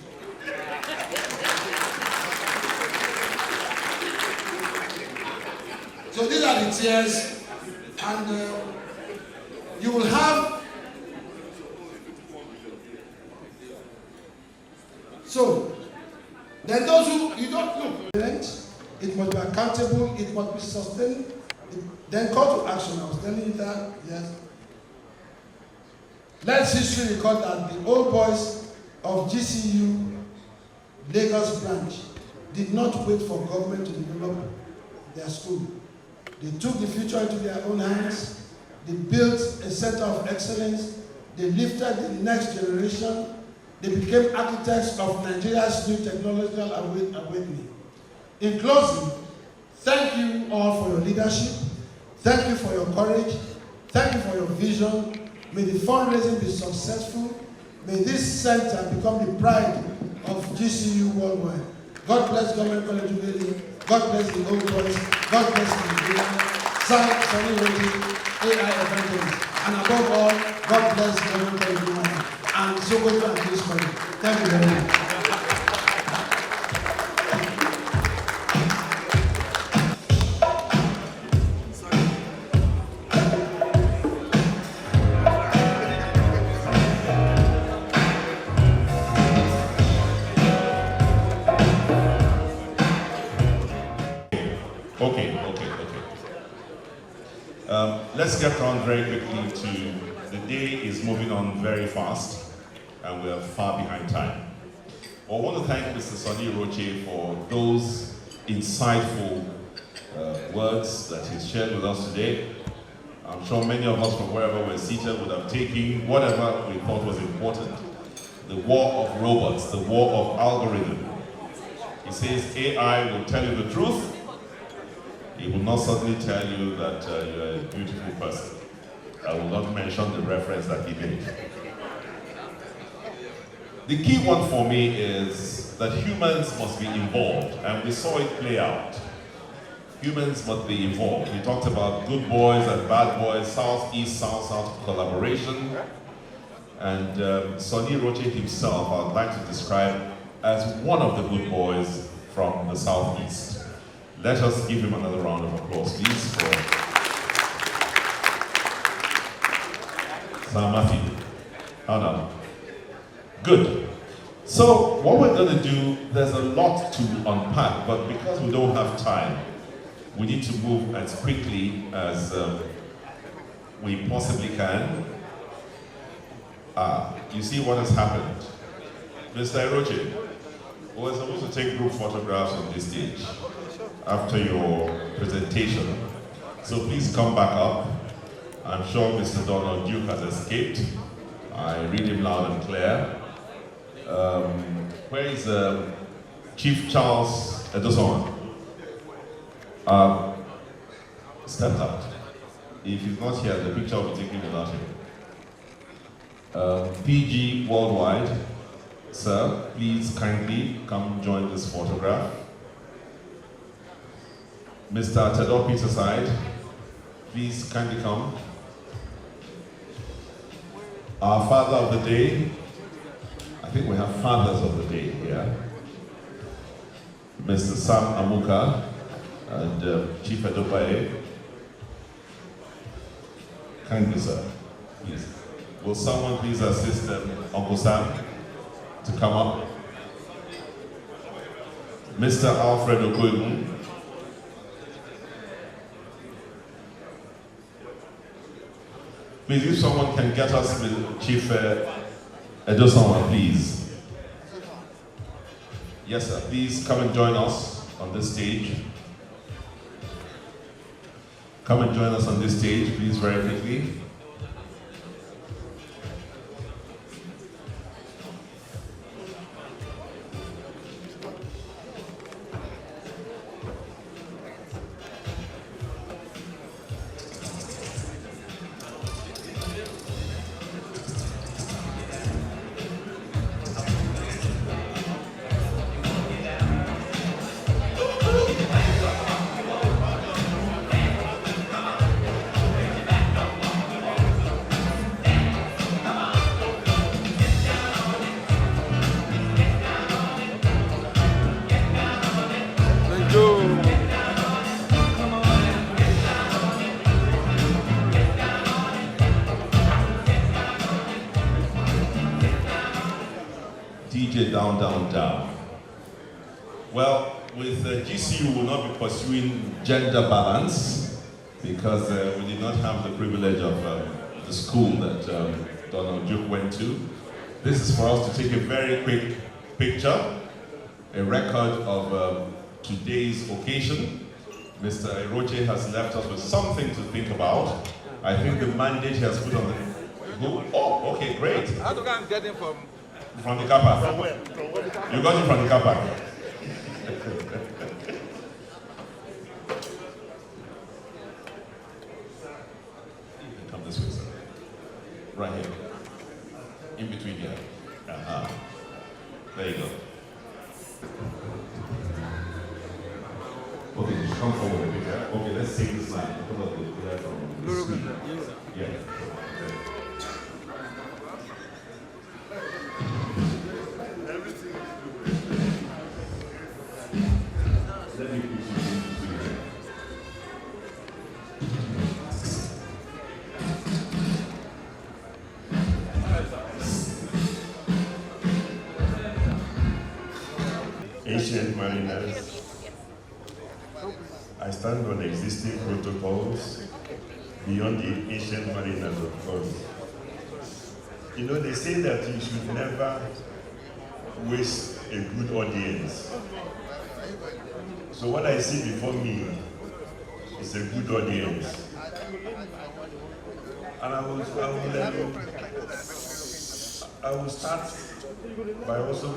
[SPEAKER 5] So these are the tiers, and you will have. So, then those who you don't look, it must be accountable, it must be sustained. Then call to action. I was telling you that, yes. Let's history record that the old boys of GCU Lagos branch did not wait for government to develop their school. They took the future into their own hands. They built a center of excellence. They lifted the next generation. They became architects of Nigeria's new technological awakening. In closing, thank you all for your leadership. Thank you for your courage. Thank you for your vision. May the fundraising be successful. May this center become the pride of GCU worldwide. God bless Government College Ugeli. God bless the old boys. God bless Nigeria. Sunny Roti, AI evangelist. And above all, God bless Government College Ugeli. And so go to this morning. Thank you very much.
[SPEAKER 3] Okay. Let's get on very quickly to the day is moving on very fast and we are far behind time. I want to thank Mr. Sonny Roche for those insightful words that he's shared with us today. I'm sure many of us from wherever we're seated would have taken whatever we thought was important. The war of robots, the war of algorithm. He says AI will tell you the truth. He will not suddenly tell you that you're a beautiful person. I will not mention the reference that he made. The key one for me is that humans must be involved, and we saw it play out. Humans must be involved. We talked about good boys and bad boys, South-East, South-South collaboration. And Sonny Roche himself, I would like to describe as one of the good boys from the South-East. Let us give him another round of applause, please, for Sir Matthew. Oh no. Good. So what we're going to do, there's a lot to unpack, but because we don't have time, we need to move as quickly as we possibly can. You see what has happened. Mr. Eroche, we were supposed to take group photographs on this stage after your presentation. So please come back up. I'm sure Mr. Donald Duke has escaped. I read him loud and clear. Where is Chief Charles Edosoma? Stepped out. If he's not here, the picture will be taken without him. PG Worldwide, sir, please kindly come join this photograph. Mr. Tedor Peterside, please kindly come. Our father of the day, I think we have fathers of the day here. Mr. Sam Amuka and Chief Edobaye. Kindly, sir, please. Will someone please assist Uncle Sam to come up? Mr. Alfred Okoigun. Please, if someone can get us with Chief Edosoma, please. Yes, sir. Please come and join us on this stage. Come and join us on this stage, please, very quickly. Down, down, down. Well, with GCU, we will not be pursuing gender balance because we did not have the privilege of the school that Donald Duke went to. This is for us to take a very quick picture, a record of today's occasion. Mr. Eroche has left us with something to think about. I think the mandate he has put on the... Oh, okay, great.
[SPEAKER 2] How do I get him from
[SPEAKER 3] the car park?
[SPEAKER 2] From where?
[SPEAKER 3] You got it from the car park. Come this way, sir. Right here. In between here. There you go. Okay, just come forward a bit. Okay, let's take this line. Come up with the from the screen. Yeah.
[SPEAKER 6] Ancient mariners, I stand on existing protocols beyond the ancient mariners, of course. You know, they say that you should never waste a good audience. So what I see before me is a good audience. And I will start by also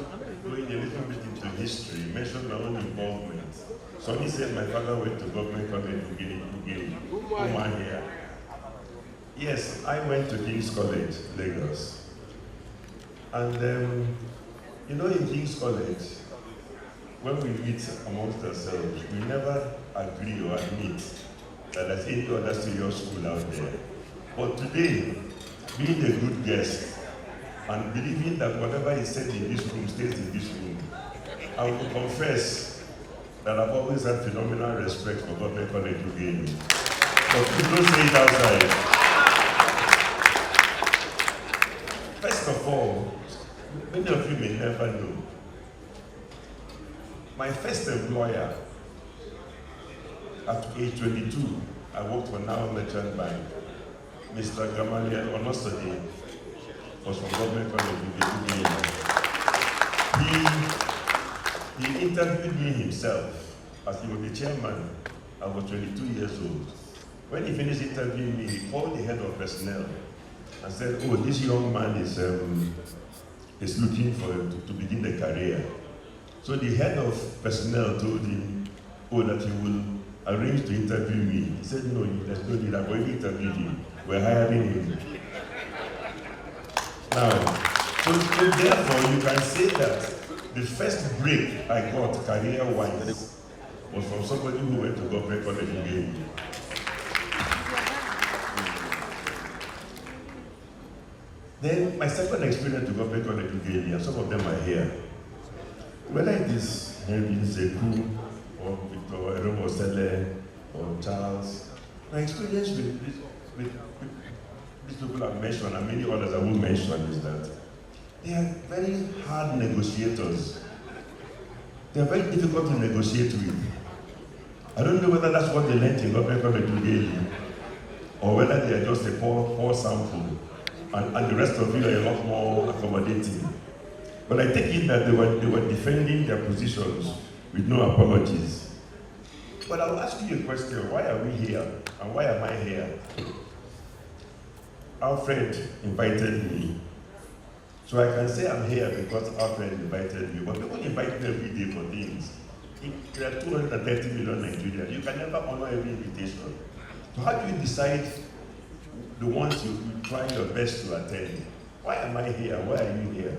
[SPEAKER 6] going a little bit into history, mention my own involvement. Sonny said my father went to government college Ugiri. Here. Yes, I went to King's College, Lagos. And you know, in King's College, when we meet amongst ourselves, we never agree or admit that there's any other serious school out there. But today, being a good guest and believing that whatever is said in this room stays in this room, I will confess that I've always had phenomenal respect for Government College Ugiri. But you don't say it outside. First of all, many of you may never know, my first employer at age 22, I worked for Now Merchant Bank. Mr. Gamaliel Onosode was from Government College Ugiri. He interviewed me himself as he was the chairman. I was 22 years old. When he finished interviewing me, he called the head of personnel and said, "Oh, this young man is looking to begin a career." So the head of personnel told him, "Oh, that he will arrange to interview me." He said, "No, there's no need. I've already interviewed him. We're hiring him." Now, so therefore, you can say that the first break I got career-wise was from somebody who went to Government College Ugiri. Then my second experience to Government College Ugiri, and some of them are here. Whether it is Henry Zeku, or Victor Eromosele, or Charles, my experience with these people I've mentioned, and many others I won't mention, is that they are very hard negotiators. They are very difficult to negotiate with. I don't know whether that's what they learned in Government College Ugiri, or whether they are just a poor sample, and the rest of you are a lot more accommodating. But I take it that they were defending their positions with no apologies. But I'll ask you a question: why are we here, and why am I here? Alfred invited me. So I can say I'm here because Alfred invited me, but people invite me every day for things. There are 230 million Nigerians. You can never honor every invitation. So how do you decide the ones you try your best to attend? Why am I here? Why are you here?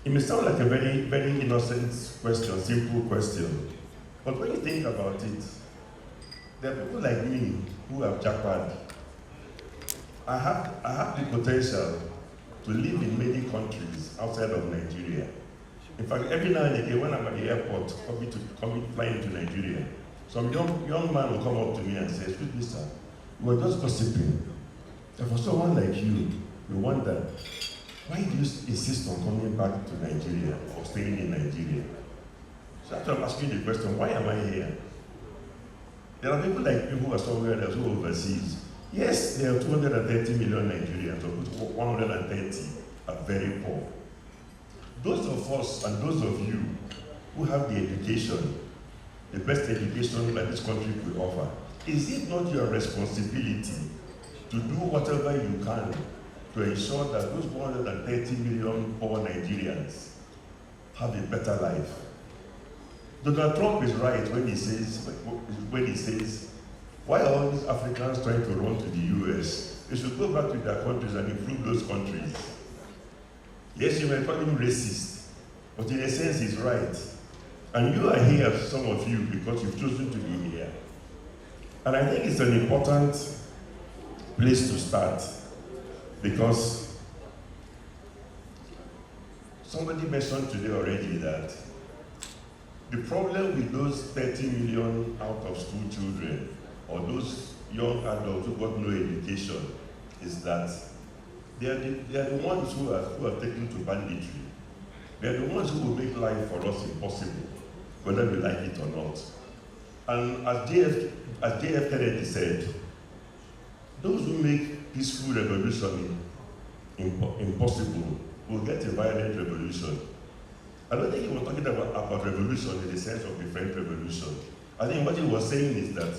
[SPEAKER 6] It may sound like a very, very innocent question, simple question. But when you think about it, there are people like me who have jackpot. I have the potential to live in many countries outside of Nigeria. In fact, every now and again, when I'm at the airport, flying to Nigeria, some young man will come up to me and say, "Excuse me, sir, we were just gossiping. And for someone like you, we wonder, why do you insist on coming back to Nigeria or staying in Nigeria?" So after I'm asking the question, why am I here? There are people like you who are somewhere else, who are overseas. Yes, there are 230 million Nigerians, of which 130 are very poor. Those of us and those of you who have the education, the best education that this country could offer, is it not your responsibility to do whatever you can to ensure that those 130 million poor Nigerians have a better life? Donald Trump is right when he says, why are all these Africans trying to run to the US? They should go back to their countries and improve those countries. Yes, you may call him racist, but in a sense he's right. And you are here, some of you, because you've chosen to be here. And I think it's an important place to start, because somebody mentioned today already that the problem with those 30 million out of school children, or those young adults who got no education, is that they are the ones who are taken to banditry. They are the ones who will make life for us impossible, whether we like it or not. And as J.F. Kennedy said, those who make peaceful revolution impossible will get a violent revolution. I don't think he was talking about revolution in the sense of the French Revolution. I think what he was saying is that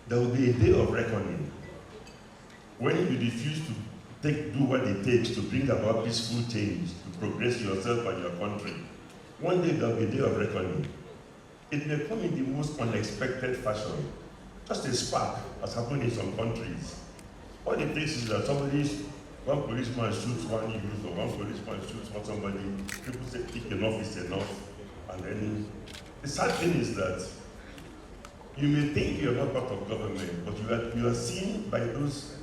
[SPEAKER 6] there will be a day of reckoning when you refuse to do what it takes to bring about peaceful change, to progress yourself and your country, one day there'll be a day of reckoning. It may come in the most unexpected fashion. Just a spark, as happened in some countries. All it takes is that one policeman shoots one youth, or one policeman shoots somebody, people say enough is enough. And then the sad thing is that you may think you're not part of government, but you are seen by those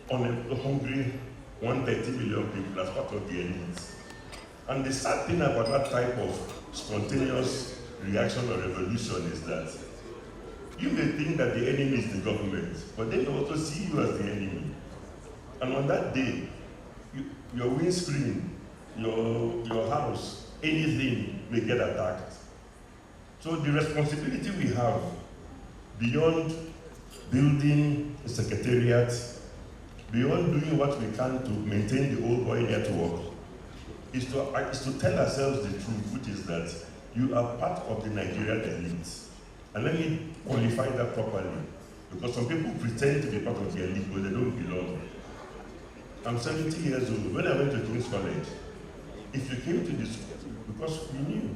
[SPEAKER 6] hungry 130 million people as part of the elites. And the sad thing about that type of spontaneous reaction or revolution is that you may think that the enemy is the government, but they may also see you as the enemy. And on that day, your windscreen, your house, anything may get attacked. So the responsibility we have, beyond building a secretariat, beyond doing what we can to maintain the old boy network, is to tell ourselves the truth, which is that you are part of the Nigerian elite. And let me qualify that properly, because some people pretend to be part of the elite, but they don't belong. I'm 70 years old. When I went to King's College, if you came to this, because we knew,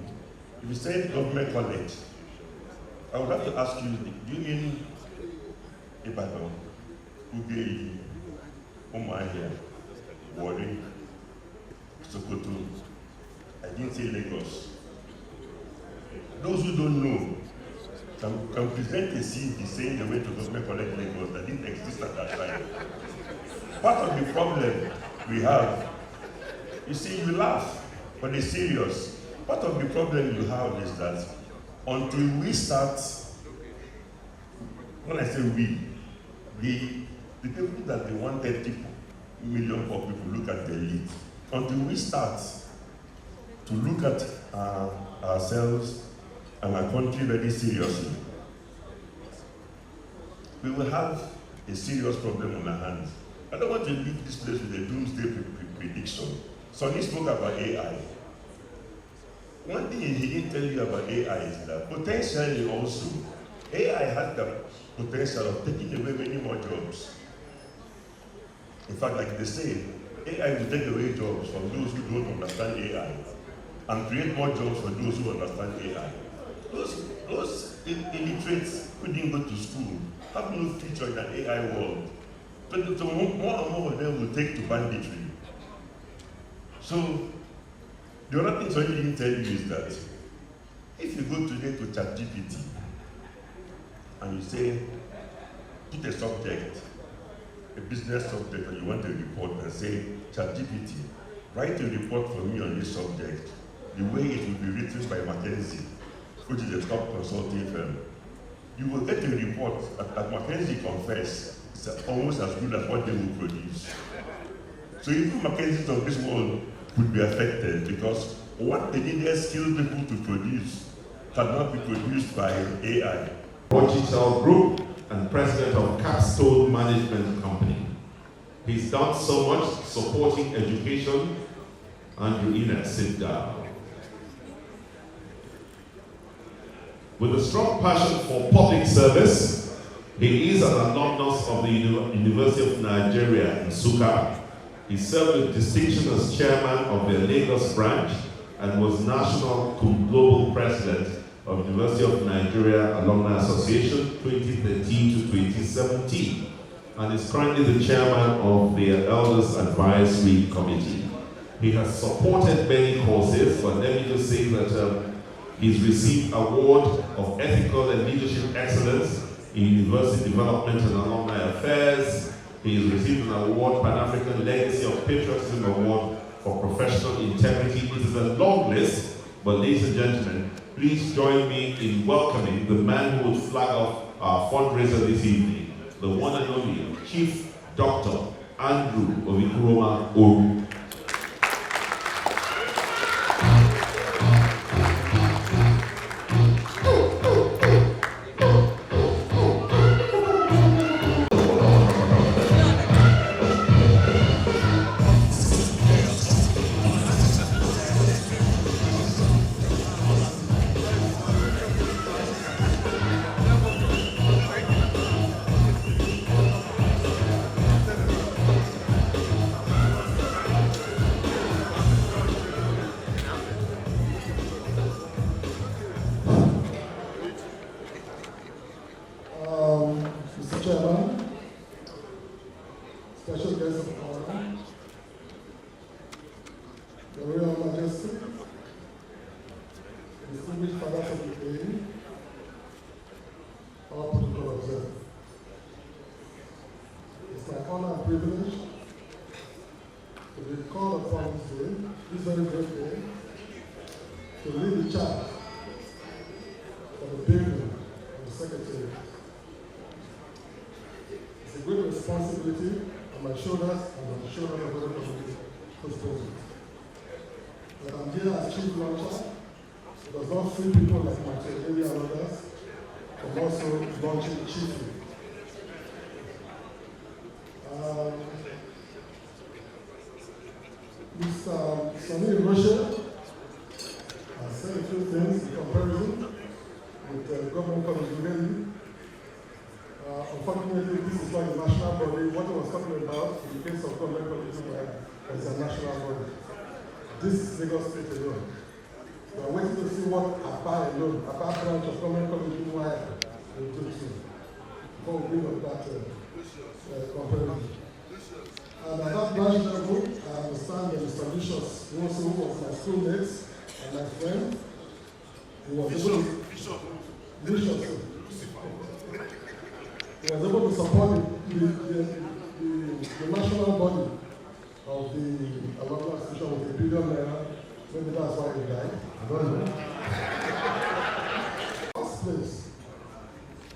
[SPEAKER 6] if you said government college, I would have to ask you, do you mean Ibadan, Ugei, Umuahia, Warri, Sokoto? I didn't say Lagos. Those who don't know can present a CV saying they went to government college Lagos that didn't exist at that time. Part of the problem we have, you see, you laugh, but it's serious. Part of the problem you have is that until we start, when I say we, the people that they want 30 million poor people look at the elite, until we start to look at ourselves and our country very seriously, we will have a serious problem on our hands. I don't want to leave this place with a doomsday prediction. Sonny spoke about AI. One thing he didn't tell you about AI is that potentially also, AI has the potential of taking away many more jobs. In fact, like they say, AI will take away jobs from those who don't understand AI and create more jobs for those who understand AI. Those illiterates who didn't go to school have no future in an AI world. So more and more of them will take to banditry. So the other thing Sonny didn't tell you is that if you go today to ChatGPT and you say, put a subject, a business subject, and you want a report, and say, ChatGPT, write a report for me on this subject, the way it will be written by McKinsey, which is a top consulting firm, you will get a report that McKinsey confess is almost as good as what they will produce. So even McKinsey's of this world would be affected because what they needed skilled people to produce cannot be produced by AI.
[SPEAKER 3] Digital Group and president of Capstone Management Company. He's done so much supporting education. Andrew Ina, sit down. With a strong passion for public service, he is an alumnus of the University of Nigeria in Nsukka. He served with distinction as chairman of the Lagos branch and was national global president of University of Nigeria Alumni Association 2013 to 2017, and is currently the chairman of the Elders Advisory Committee. He has supported many causes, but let me just say that he's received award of ethical and leadership excellence in university development and alumni affairs. He has received an award, Pan-African Legacy of Patriotism Award for professional integrity. It is a long list, but ladies and gentlemen, please join me in welcoming the man who will flag off our fundraiser this evening, the one and only Chief Dr. Andrew Gcuoba Oru.
[SPEAKER 7] of honor, Your Royal Majesty, distinguished fathers of the day, all protocol observed. It's my honor and privilege to be called upon today, this very great day, to lead the charge for the building of the Secretariat. It's a great responsibility on my shoulders and on the shoulders of the community who's present. But I'm here as chief launcher. It does not free people like my area and others from also launching chiefly. Mr. Sonny Rocha has said a few things in comparison with Government College Uganda. Unfortunately, this is not a national body. What he was talking about in the case of Government College Uganda is a national body. This is Lagos State alone. We are waiting to see what APA alone, APA branch of Government College Uganda will do too. Before we bring up that comparison. And at that branch level, I understand that Mr. Bishop, who was my schoolmates and my friend, he was able to support the national body of the alumni association with $1 billion. Maybe that's why he died. I don't know. First place,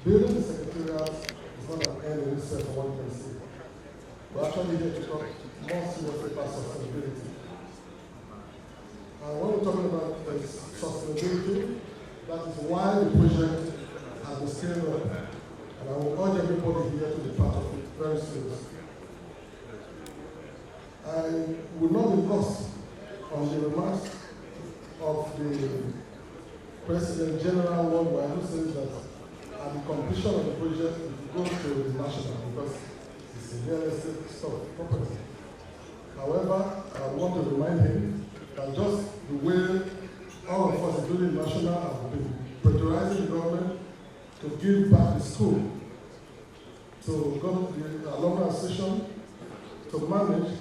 [SPEAKER 7] building the secretariat is not an end in itself for one can see. We're actually here to talk more seriously about sustainability. And when we're talking about sustainability, that is why the project has been scaled up. And I will urge everybody here to be part of it very seriously. I will not be lost on the remarks of the President General worldwide who says that at the completion of the project, it will go to the national because it's a realistic stuff property. However, I want to remind him that just the way all of us, including national, have been pressurizing the government to give back the school to the alumni association to manage.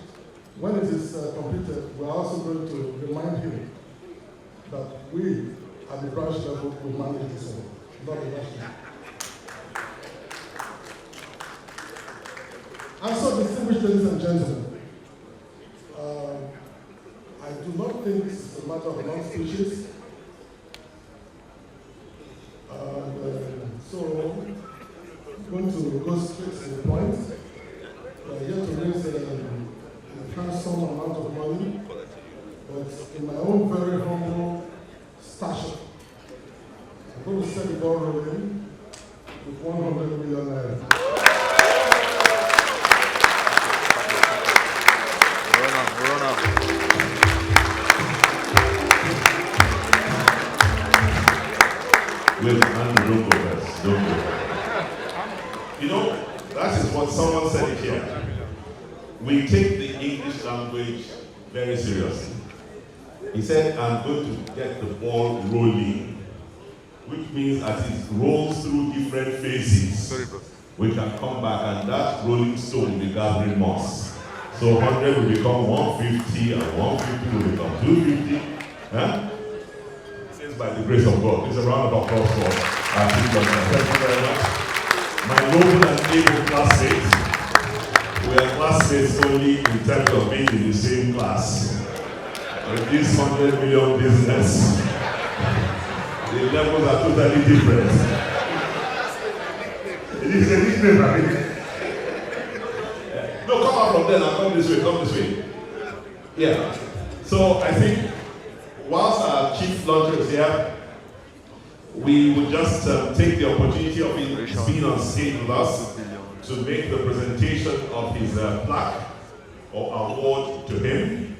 [SPEAKER 7] When it is completed, we are also going to remind him that we at the branch level will manage this one, not the national. And so, distinguished ladies and gentlemen, I do not think this is a matter of long speeches. So, I'm going to go straight to the point. We are here to raise a handsome amount of money, but in my own very humble stature, I'm going to set the ball rolling with 100 million naira.
[SPEAKER 3] Don't go first. Don't go. You know, that is what someone said here. We take the English language very seriously. He said, I'm going to get the ball rolling, which means as it rolls through different phases, we can come back and that rolling stone will be gathering moss. So 100 will become 150 and 150 will become 250. Huh? By the grace of God. It's a round of applause for our people. Thank you very much. My noble and able classmates, we are classmates only in terms of being in the same class. But this 100 million business, the levels are totally different. It is a different. No, come out from there now. Come this way. Yeah. So I think whilst our chief launcher is here, we would just take the opportunity of his being on stage with us to make the presentation of his plaque or award to him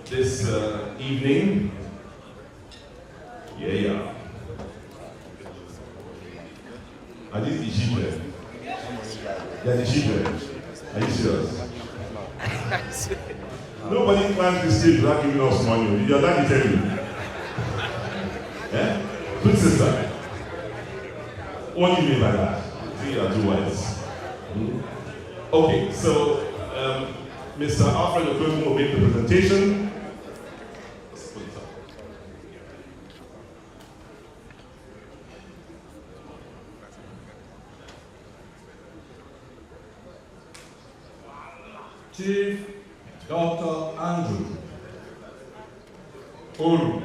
[SPEAKER 3] this evening. Yeah. Are these the children? They are the children. Are you serious? Nobody climbs the stage without giving us money. Your daddy tell you. Yeah? Good sister. What do you mean by that? I think you are too wise. Okay, so Mr. Alfred Okwebu will make the presentation.
[SPEAKER 8] Chief Dr. Andrew Olu.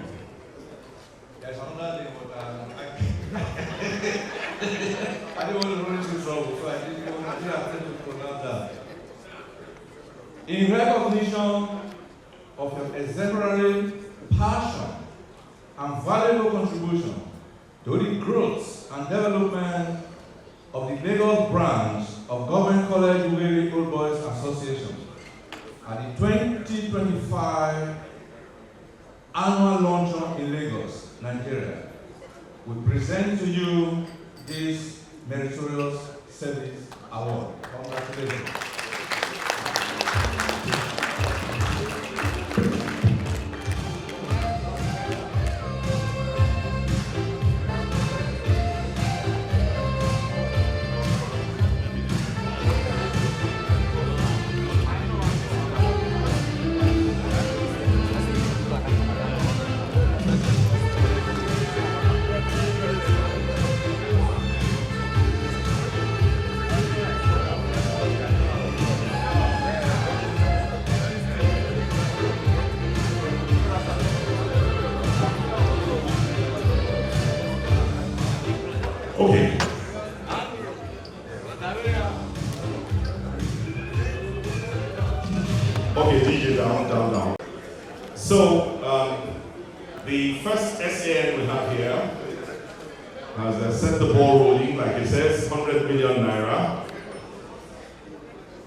[SPEAKER 8] There's another name, but I didn't want to run into trouble, so I didn't attempt to pronounce that. In recognition of your exemplary passion and valuable contribution to the growth and development of the Lagos branch of Government College Uweri Old Boys Association at the 2025 annual luncheon in Lagos, Nigeria, we present to you this meritorious service award. Congratulations.
[SPEAKER 3] Okay. Okay, DJ, down. So, the first SAN we have here has set the ball rolling, like it says, 100 million naira.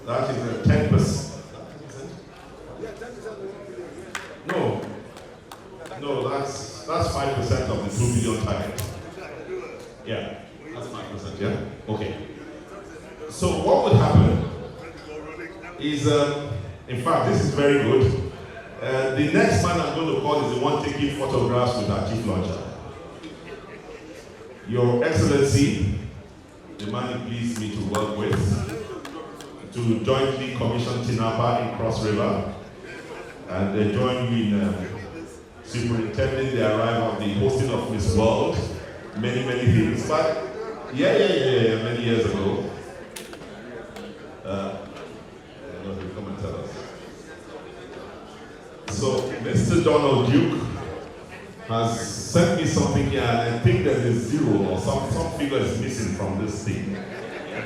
[SPEAKER 3] That is a 10%. No, that's 5% of the 2 billion target. Yeah, that's 5%, yeah? Okay. So what would happen is, in fact, this is very good. The next man I'm going to call is the one taking photographs with our chief launcher. Your Excellency, the man you pleased me to work with, to jointly commission Tinapa in Cross River, and they join me in superintending the arrival of the hosting of Miss World, many things. But many years ago. Come and tell us. So Mr. Donald Duke has sent me something here, and I think there's a zero or some figure is missing from this thing.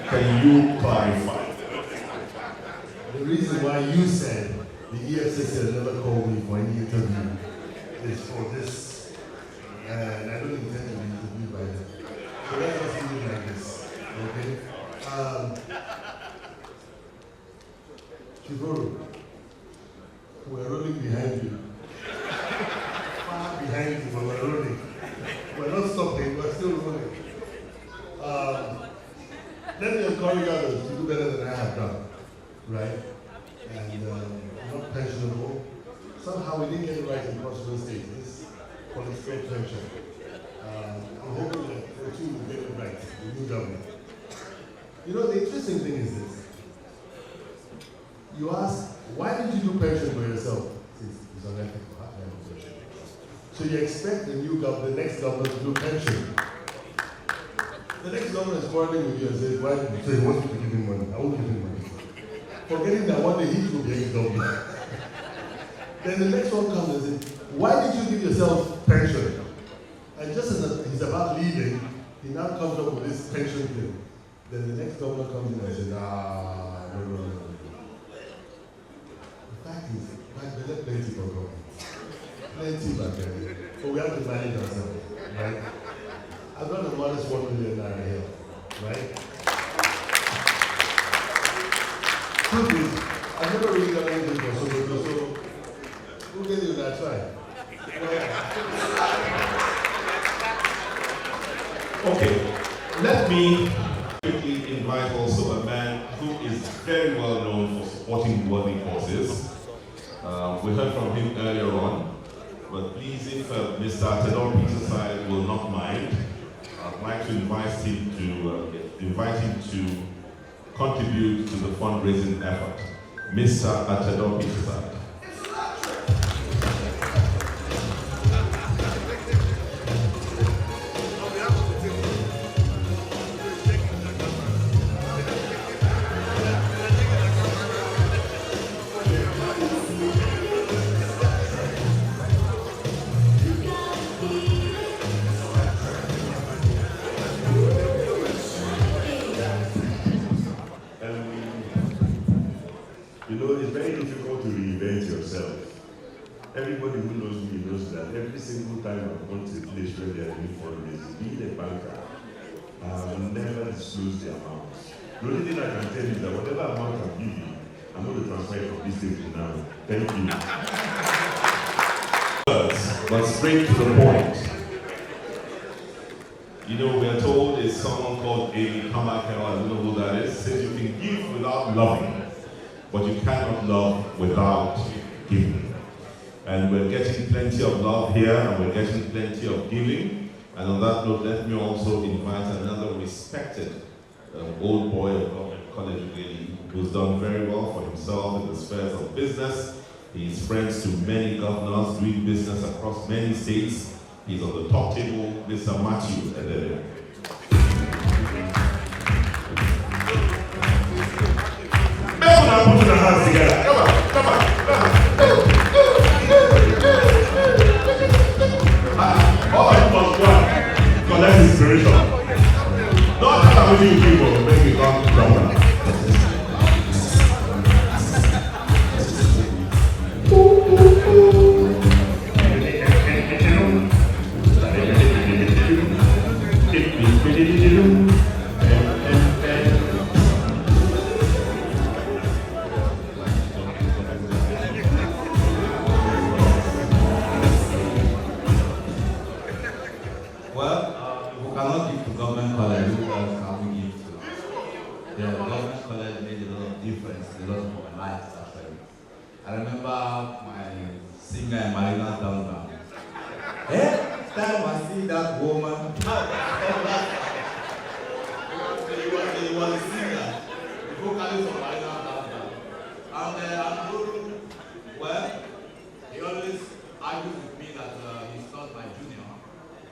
[SPEAKER 3] Can you clarify?
[SPEAKER 9] The reason why you said the EFCC has never called me for any interview is for this, and I don't intend to be interviewed by them. So let's just leave it like this, okay? Chiboro, we're rolling behind you. Far behind you, but we're rolling. We're not stopping, we're still rolling. Let me encourage others to do better than I have done, right? And not pensionable. Somehow we didn't get it right in possible states. This political pension. I'm hoping that the two will get it right, the new government. You know, the interesting thing is this. You ask, why did you do pension for yourself? It's unethical. So you expect the next government to do pension. The next government is quarreling with you and says, why did you say he wants you to give him money? I won't give him money. Forgetting that one day he will be ex-government. Then the next one comes and says, why did you give yourself pension? And just as he's about leaving, he now comes up with this pension thing. Then the next governor comes in and says, no. The fact is, there's plenty for government. Plenty back there. But we have to manage ourselves, right? I've got a modest 1 million naira here, right? Truth is, I've never really done anything for Sokoto, so who gave you that try?
[SPEAKER 3] Okay, let me quickly invite also a man who is very well known for supporting worthy causes. We heard from him earlier on, but please, if Mr. Tenor Peterside will not mind, I'd like to invite him to contribute to the fundraising effort. Mr. Achedo Peter.
[SPEAKER 6] You know, it's very difficult to reinvent yourself. Everybody who knows me knows that every single time I've gone to a place where they are doing fundraising, being a banker, I will never disclose the amount. The only thing I can tell you is that whatever amount I'm giving, I'm going to transfer it from this table now. Thank you.
[SPEAKER 3] But straight to the point. You know, we are told there's someone called Amy Carmichael, I don't know who that is, says you can give without loving, but you cannot love without giving. And we're getting plenty of love here, and we're getting plenty of giving. And on that note, let me also invite another respected old boy of Government College really, who's done very well for himself in the spheres of business. He's friends to many governors, doing business across many states. He's on the top table, Mr. Matthew Edere.
[SPEAKER 6] Everyone put your hands together. Come on, come on, come on.
[SPEAKER 3] All I must go collect inspiration. Not that I'm with you people, make me come down.
[SPEAKER 8] I remember my singer Marina down. Every time I see that woman, he was a singer, the vocalist of Marina down. And well, he always argues with me that he's not my junior,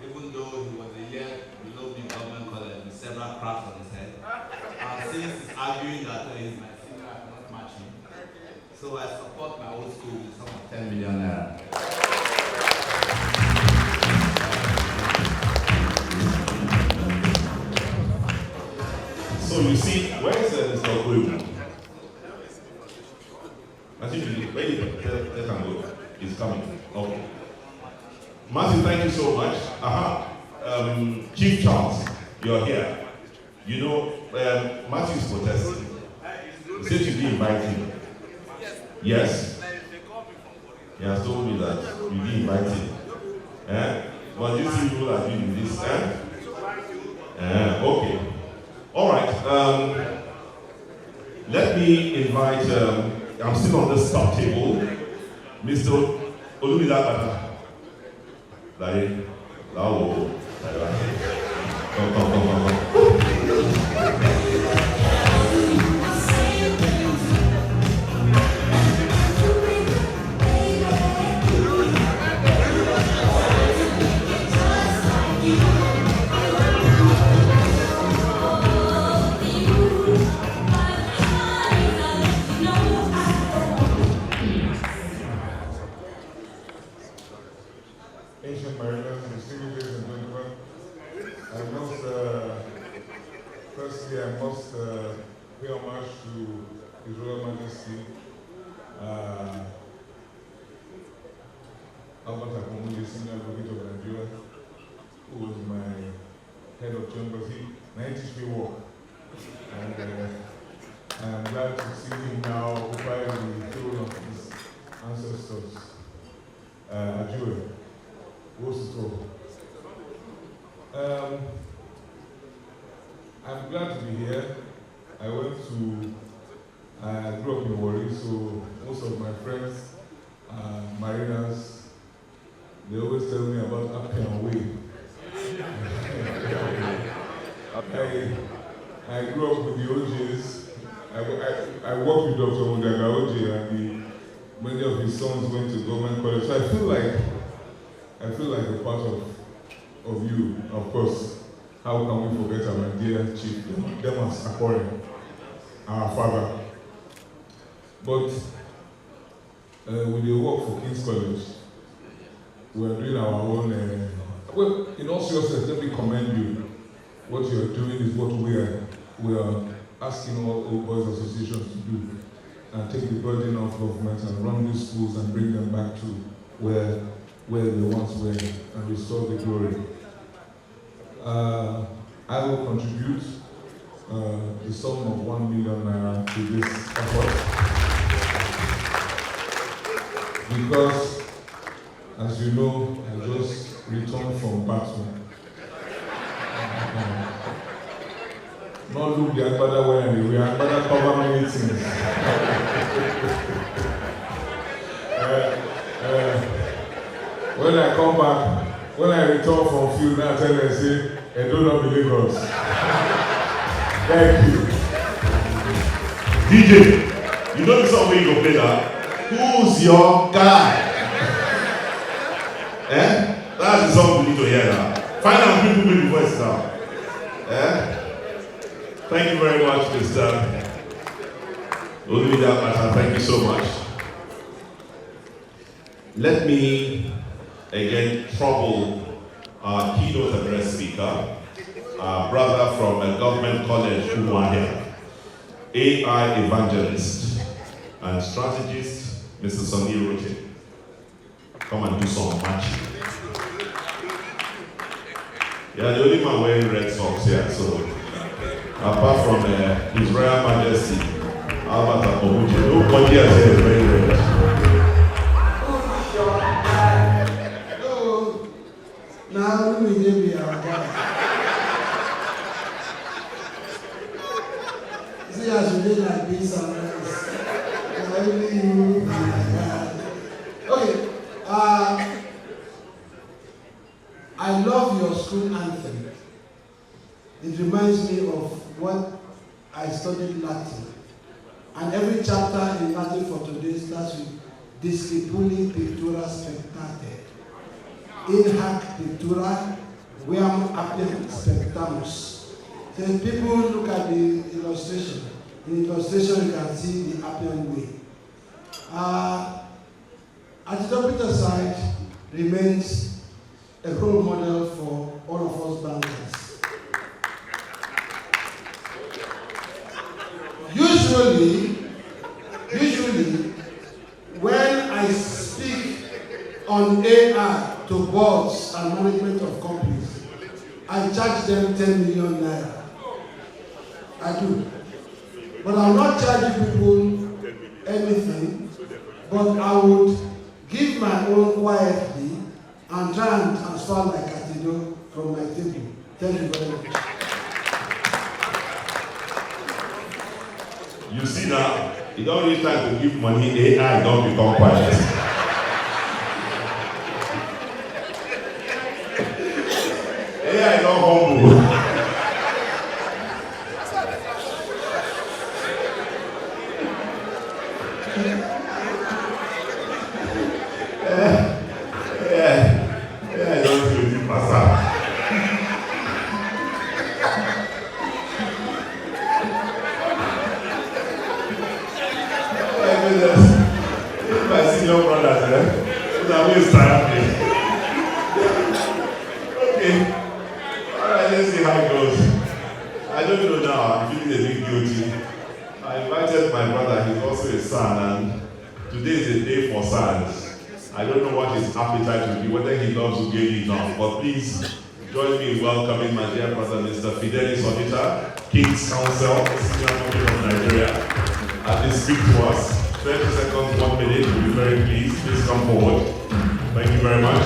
[SPEAKER 8] even though he was a year below me in government college with several cracks on his head. And since he's arguing that he's my singer, I cannot match him. So I support my old school with some of 10 million naira.
[SPEAKER 3] So you see, where is Mr. Gcuoba? I think you where you let him go. He's coming. Okay. Matthew, thank you so much. Chief Charles, you're here. You know, Matthew's protesting. He said you didn't invite him. Yes. He has told me that you didn't invite him. But you see people are doing this. Okay. All right. Let me invite, I'm still on the top table, Mr. Olumide. Come.
[SPEAKER 10] Ancient mariners, distinguished ladies and gentlemen, firstly I must pay homage to His Royal Majesty Albert Akomunye, Senior Advocate of Nigeria, who was my head of geography, 90-day work. And I am glad to see him now occupying the throne of his ancestors, Nigeria. I'm glad to be here. I grew up in Warri, so most of my friends are mariners. They always tell me about Appian Way. I grew up with the OJs, I worked with Dr. Mudagaoji, and many of his sons went to government college. So I feel like a part of you. Of course, how can we forget our dear Chief Demas Akore, our father? But with the work for King's College, we are doing our own. Well, in all seriousness, let me commend you. What you are doing is what we are asking all old boys associations to do, and take the burden off government and run these schools and bring them back to where they once were and restore the glory. I will contribute the sum of 1 million naira to this effort, because, as you know, I just returned from battle. Not look the Agbada way we Agbada cover many things. When I come back, when I return from field, now I tell them, say, I do not believe us. Thank you.
[SPEAKER 3] DJ, you know the song where you go play that? Who's your guy? That's the song we need to hear now. Find out people with the voice now. Thank you very much, Mr. Olivia Mata. Thank you so much. Let me again trouble our keynote address speaker, our brother from a government college, Gcuoba, AI evangelist and strategist, Mr. Samir Rote. Come and do some matching. Yeah, the only man wearing red socks here, so apart from His Royal Majesty, Albert Apomuche, nobody else here is very red.
[SPEAKER 5] Now we may be our guy. See, as you did like this, okay. I love your school anthem. It reminds me of what I studied Latin. And every chapter in Latin for today starts with Discipuli pictura spectate. In hac pictura, viam appiam spectamus. So people look at the illustration. In the illustration, you can see the Appian Way. Archbishop Peter side remains a role model for all of us bankers. Usually, when I speak on AI to boards and management of companies, I charge them 10 million naira. I do. But I'm not charging people anything, but I would give my own quietly and try and transfer my cathedral from my table. Thank you very much.
[SPEAKER 3] You see now, you don't need time to give money, AI don't become quiet. AI don't humble. King's Council, Senior Advocate of Nigeria, at this speak to us. 30 seconds, 1 minute, we'll be very pleased. Please come forward. Thank you very much.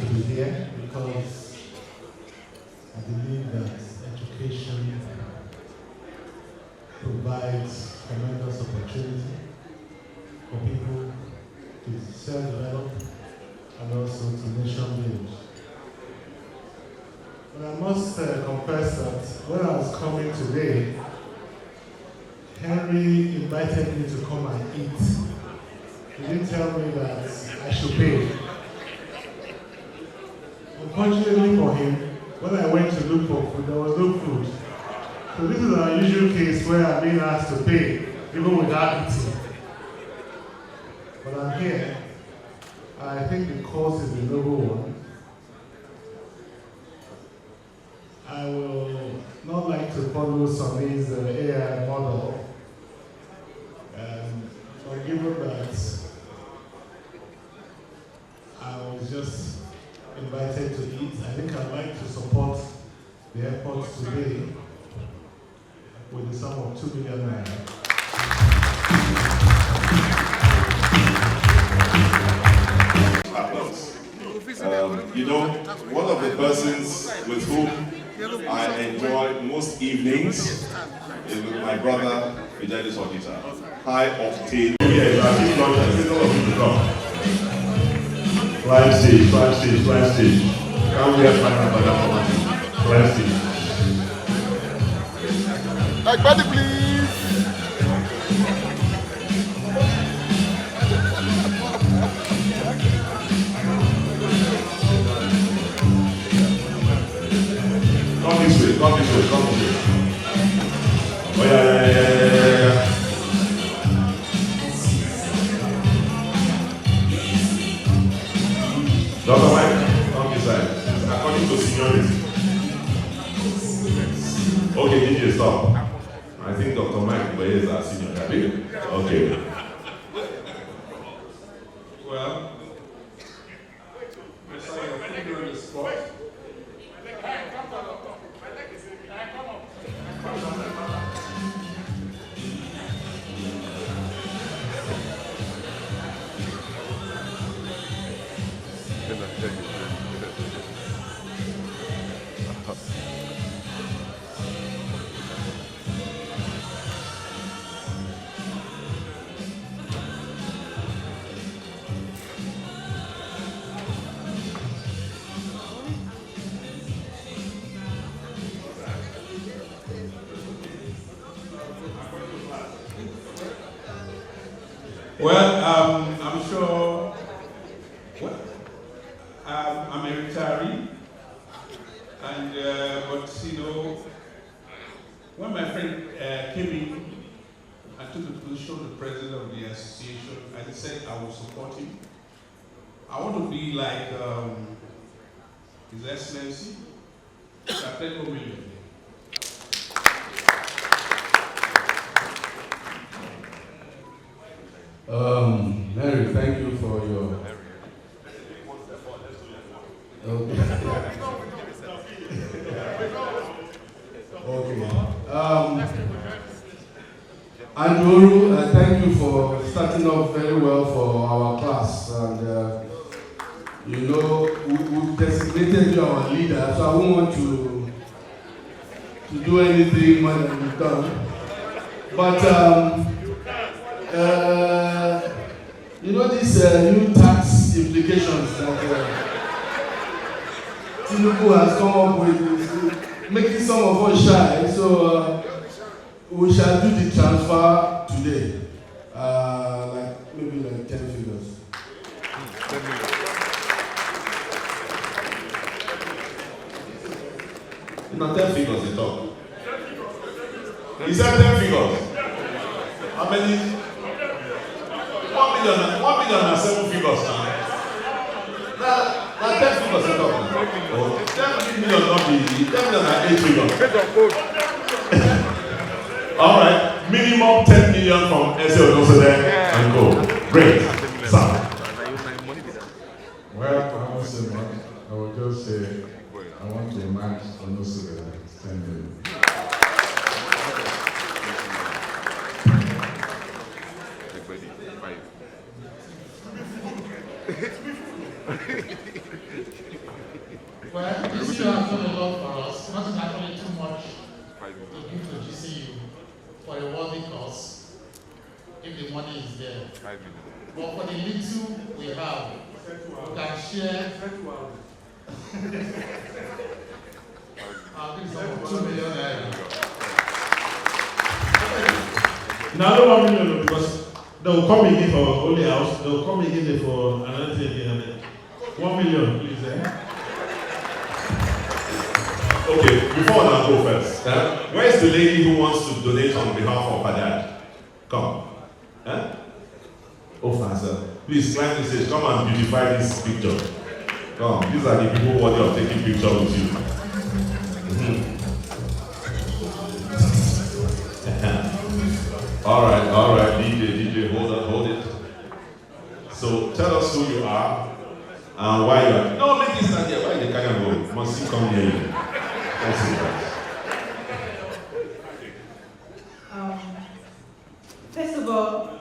[SPEAKER 7] be here because I believe that education provides tremendous opportunity for people to self-develop and also to nation build. But I must confess that when I was coming today, Henry invited me to come and eat. He didn't tell me that I should pay. Unfortunately for him, when I went to look for food, there was no food. So this is an unusual case where I'm being asked to pay, even without eating. But I'm here. I think the cause is a noble one. I will not like to follow Sonny's AI model. But given that I was just invited to eat, I think I'd like to support the efforts today with the sum of 2 million naira.
[SPEAKER 3] You know, one of the persons with whom I enjoy most evenings is with my brother, Fidelis Odita. High octane.
[SPEAKER 6] Yes, I think not. I think all of you to come. Fly stage, fly stage, fly stage. Can we have fun about that? Fly stage.
[SPEAKER 1] Like, buddy, please.
[SPEAKER 3] Come this way, come this way, come this way. Oh yeah. Dr. Mike, come this side. According to seniority. Okay, DJ, stop. I think Dr. Mike is our senior. Okay.
[SPEAKER 8] Well, I saw your finger on the spot. Well, I'm sure. I'm a retiree, and but you know, when my friend came in and took the position of the president of the association, I said I will support him. I want to be like His Excellency, Captain Omilio.
[SPEAKER 4] Mary, thank you for your. Okay. Andrew, thank you for starting off very well for our class, and you know we designated you our leader, so I won't want to do anything more than we've done. But you know these new tax implications that Tinubu has come up with, making some of us shy. So we shall do the transfer today, maybe 10 figures.
[SPEAKER 3] Not 10 figures at all. He said 10 figures. How many? 1 million and 7 figures now. Now 10 figures at all. 10 million not be 10 million and 8 figures. All right, minimum 10 million from SL there and go. Great. Sam.
[SPEAKER 10] Well, I won't say much. I will just say I want to match Onosube 10 million.
[SPEAKER 4] Well, GCU has done a lot for us. Nothing actually too much to give to GCU for a worthy cause, if the money is there. But for the little we have, we can share. I'll give some 2 million naira.
[SPEAKER 9] Now, I don't want million because they'll come again for only house, they'll come again for another thing again. 1 million, please.
[SPEAKER 3] Okay, before I go first, where's the lady who wants to donate on behalf of her dad? Come. Oh, Father, please climb the stage. Come and beautify this picture. Come, these are the people worthy of taking picture with you. All right, DJ, hold it. So tell us who you are and why you are. No, make it stand here. Why the kind of go? Must you come near you? That's it.
[SPEAKER 11] First of all,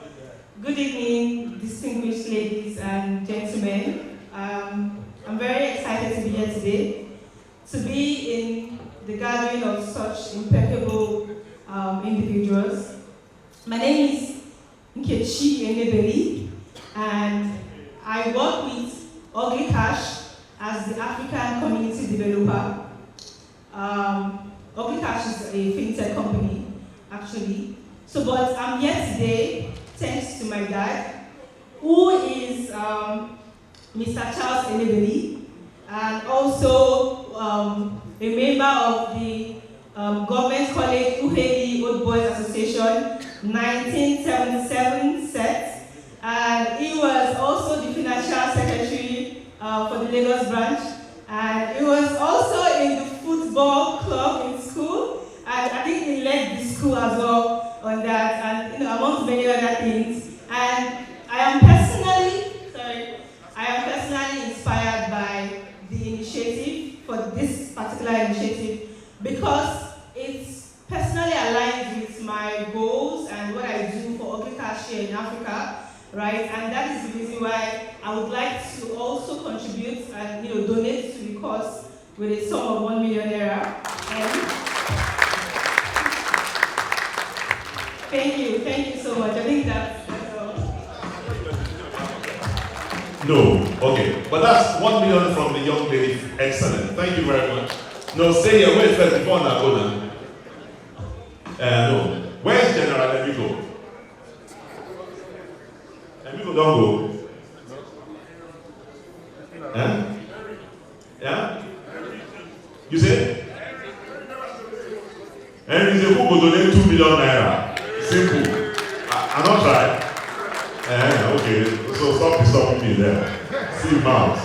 [SPEAKER 11] good evening, distinguished ladies and gentlemen. I'm very excited to be here today, to be in the gathering of such impeccable individuals. My name is Gcuoba, and I work with Ugly Cash as the African Community Developer. Ugly Cash is a fintech company, actually. But I'm here today thanks to my dad, who is Mr. Charles Enebeli, and also a member of the Government College Uheli Old Boys Association 1977 set, and he was also the financial secretary for the Lagos branch, and he was also in the football club in school, and I think he led the school as well on that, and amongst many other things. And I am personally inspired by the initiative, for this particular initiative, because it's personally aligned with my goals and what I do for Ugly Cash here in Africa, right? And that is the reason why I would like to also contribute and donate to the cause with a sum of 1 million naira. Thank you so much. I think that's all.
[SPEAKER 3] No, okay. But that's 1 million from the young lady. Excellent. Thank you very much. No, stay here. Wait first before I go now. No. Where's General Emiko? Emiko, don't go. Yeah? You say? And you say, who will donate 2 million naira? Simple. I not try. Okay, so stop disturbing me there. See mouth.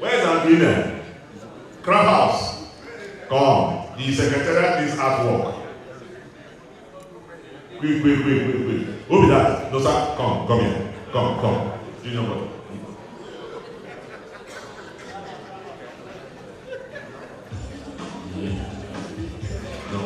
[SPEAKER 3] Where's Andrina? Crab House. Come. The secretariat needs artwork. Quick. Who be that? No, sir. Come here. Come. Do you know what? No.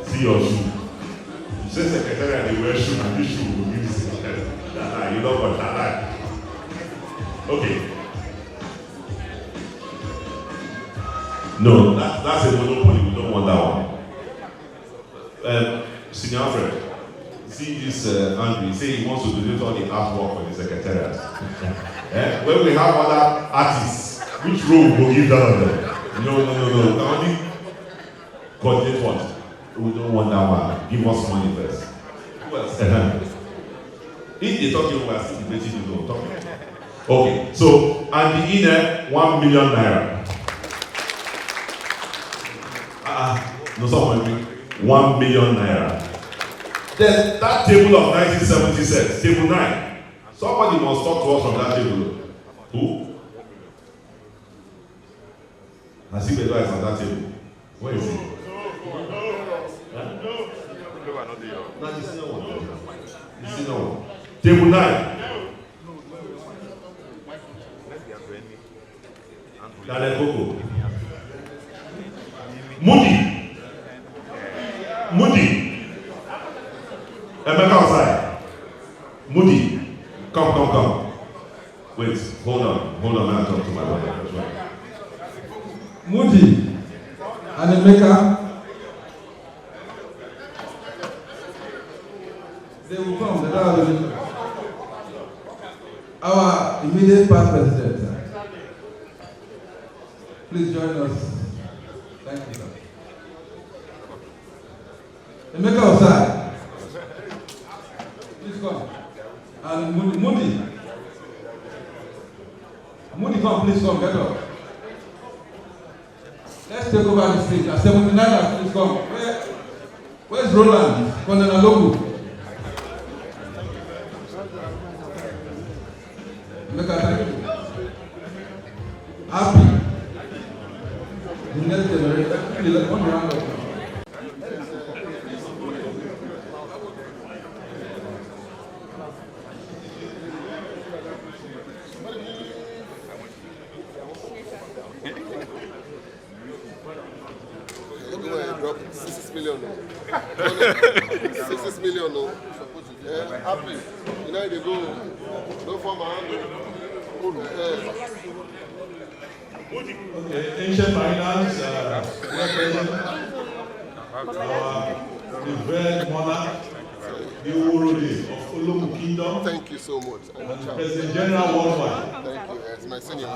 [SPEAKER 3] See your shoe. You say secretary and they wear shoe and this shoe will give you secretary. You don't want that. Okay. No, that's a monopoly. We don't want that one. Senior Alfred, see this Andrew, say he wants to donate all the artwork for the secretariat. When we have other artists, which role will give that on them? No. We can only coordinate what? We don't want that one. Give us money first. Who else? If they talk to you, we are still debating, you don't talk. Okay, so, and the inner 1 million naira. No, someone 1 million naira. Then that table of 1970 cents, table 9. Somebody must talk to us from that table. Who? I see the guy is on that table. Where is he? No, the senior one. The senior one. Table 9. Daniel Koko. Moody. Emeka outside. Moody. Come. Wait, hold on, I'll talk to my brother.
[SPEAKER 8] Moody and Emeka, they will come. Our immediate past president, please join us. Thank you, sir. Emeka outside. Please come. And Moody, come, please come, get up. Let's take over the stage. At 79, please come. Where's Roland? Colonel Loku. Look at that. Happy. The next generation. One round of applause.
[SPEAKER 12] Drop 6 million. 6 million. Happy. You know they go for my hand.
[SPEAKER 8] Okay, ancient finance, the very monarch, the Urudi of Olomu Kingdom.
[SPEAKER 12] Thank you so much.
[SPEAKER 8] And President General worldwide.
[SPEAKER 12] Thank you. It's my senior.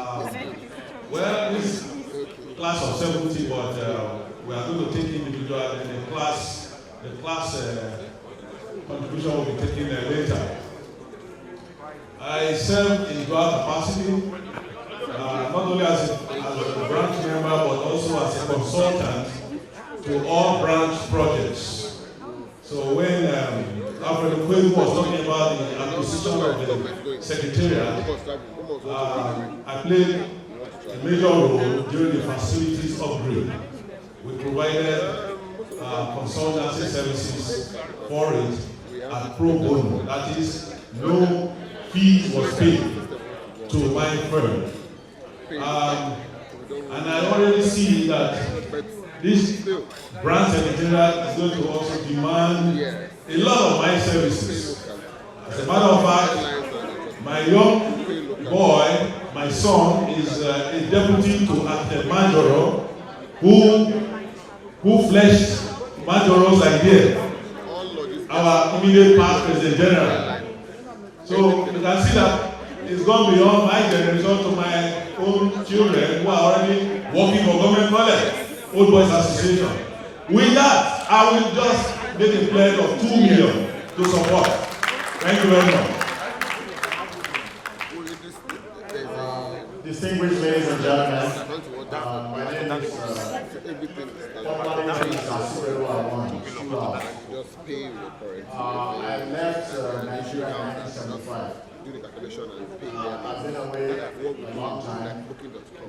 [SPEAKER 8] Well, this class of 70, but we are going to take individual and the class contribution will be taken later. I serve in dual capacity, not only as a branch member, but also as a consultant to all branch projects. So when Alfred Okwebu was talking about the acquisition of the secretariat, I played a major role during the facilities upgrade. We provided consultancy services for it at pro bono. That is, no fee was paid to my firm. And I already see that this branch secretariat is going to also demand a lot of my services. As a matter of fact, my young boy, my son, is a deputy to Architect Majoro, who fleshed Majoro's idea, our immediate past President General. So you can see that it's gone beyond my generation to my own children who are already working for government college, Old Boys Association. With that, I will just make a pledge of 2 million to support. Thank you very much.
[SPEAKER 13] Distinguished ladies and gentlemen, my name is formerly known as Asuro Awan. I left Nigeria in 1975. I've been away a long time, but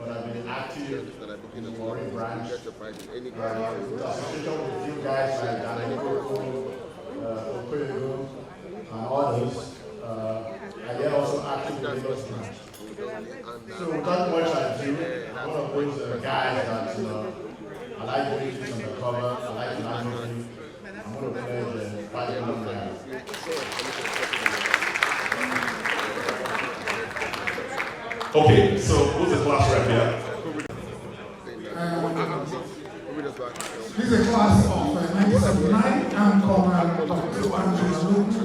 [SPEAKER 13] I've been active in the Warri branch. Association with you guys like Daniel Koko, Okwebu, and others. I get also active in the Lagos branch. So without much ado, I'm one of those guys that I like doing things on the cover, I like language. I'm going to play the violin guy.
[SPEAKER 3] Okay, so who's the class rep here?
[SPEAKER 7] This is a class of 1979. I'm Colonel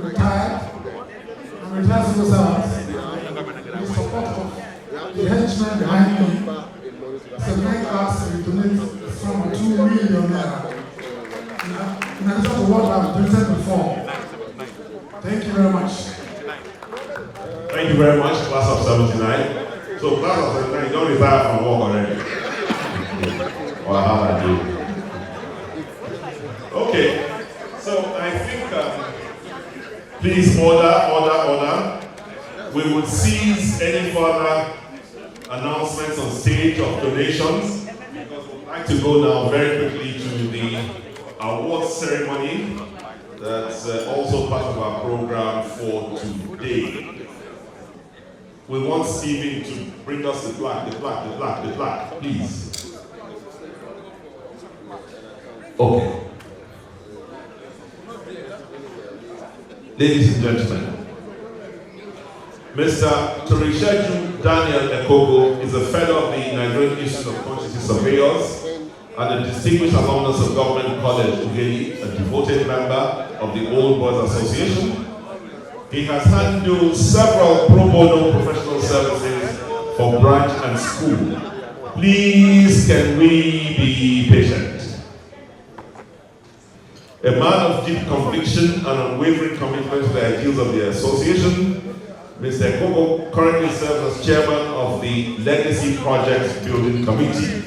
[SPEAKER 7] retired. I'm retired civil servant. The support of the henchmen behind me. It's a great class to donate from 2 million naira. In addition to what I've presented before. Thank you very much.
[SPEAKER 3] Thank you very much, class of 79. So class of 79, you don't retire from work already. Or how I do. Okay, so I think, please order. We would cease any further announcements on stage of donations, because we'd like to go now very quickly to the awards ceremony. That's also part of our program for today. We want Stephen to bring us the plaque, please. Okay. Ladies and gentlemen, Mr. Torisheju Daniel Ekoko is a fellow of the Nigerian Institute of Quantity Surveyors and a distinguished alumnus of Government College Ughelli, a devoted member of the Old Boys Association. He has handled several pro bono professional services for branch and school. Please, can we be patient? A man of deep conviction and unwavering commitment to the ideals of the association, Mr. Ekoko currently serves as chairman of the Legacy Project Building Committee.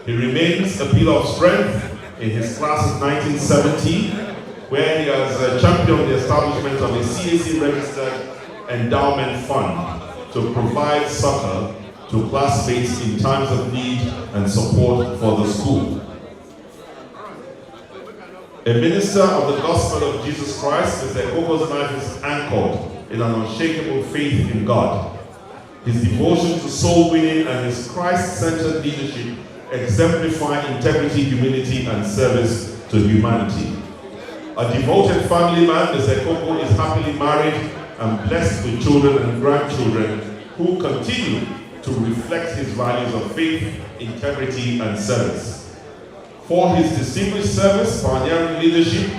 [SPEAKER 3] He remains a pillar of strength in his class of 1970, where he has championed the establishment of a CAC-registered endowment fund to provide succor to classmates in times of need and support for the school. A minister of the gospel of Jesus Christ, Mr. Ekoko's life is anchored in an unshakable faith in God. His devotion to soul winning and his Christ-centered leadership exemplify integrity, humility, and service to humanity. A devoted family man, Mr. Ekoko is happily married and blessed with children and grandchildren who continue to reflect his values of faith, integrity, and service. For his distinguished service, pioneering leadership,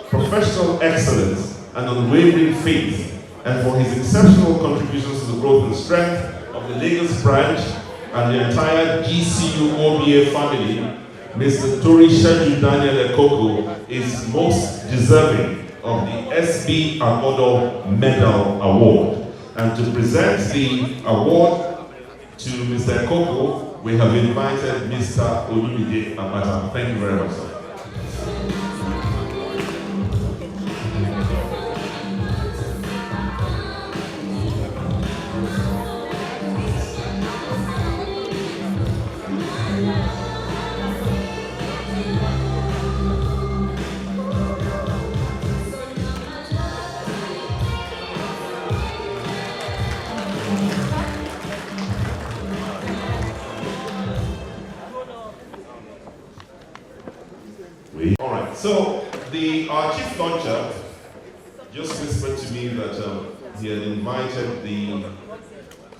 [SPEAKER 3] professional excellence, and unwavering faith, and for his exceptional contributions to the growth and strength of the Lagos branch and the entire Gcuoba family, Mr. Torisheju Daniel Ekoko is most deserving of the SB Agodo Medal Award. And to present the award to Mr. Ekoko, we have invited Mr. Olumide Abata. Thank you very much, sir. All right, so our chief launcher just whispered to me that he had invited the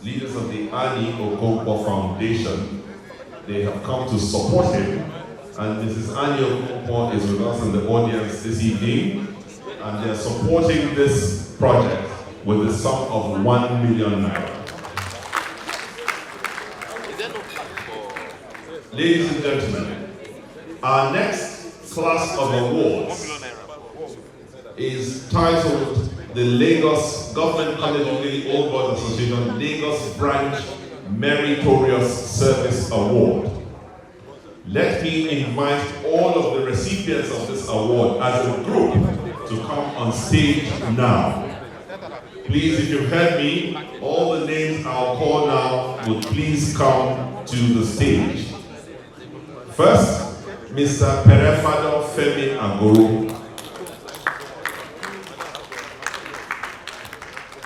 [SPEAKER 3] leaders of the Annie Okonkwo Foundation. They have come to support him, and Mrs. Annie Okonkwo is with us in the audience this evening, and they're supporting this project with the sum of 1 million naira. Ladies and gentlemen, our next class of awards is titled the Lagos Government College Ughelli Old Boys Association Lagos Branch Meritorious Service Award. Let me invite all of the recipients of this award as a group to come on stage now. Please, if you've heard me, all the names I'll call now would please come to the stage. First, Mr. Perefado Femi Agoro.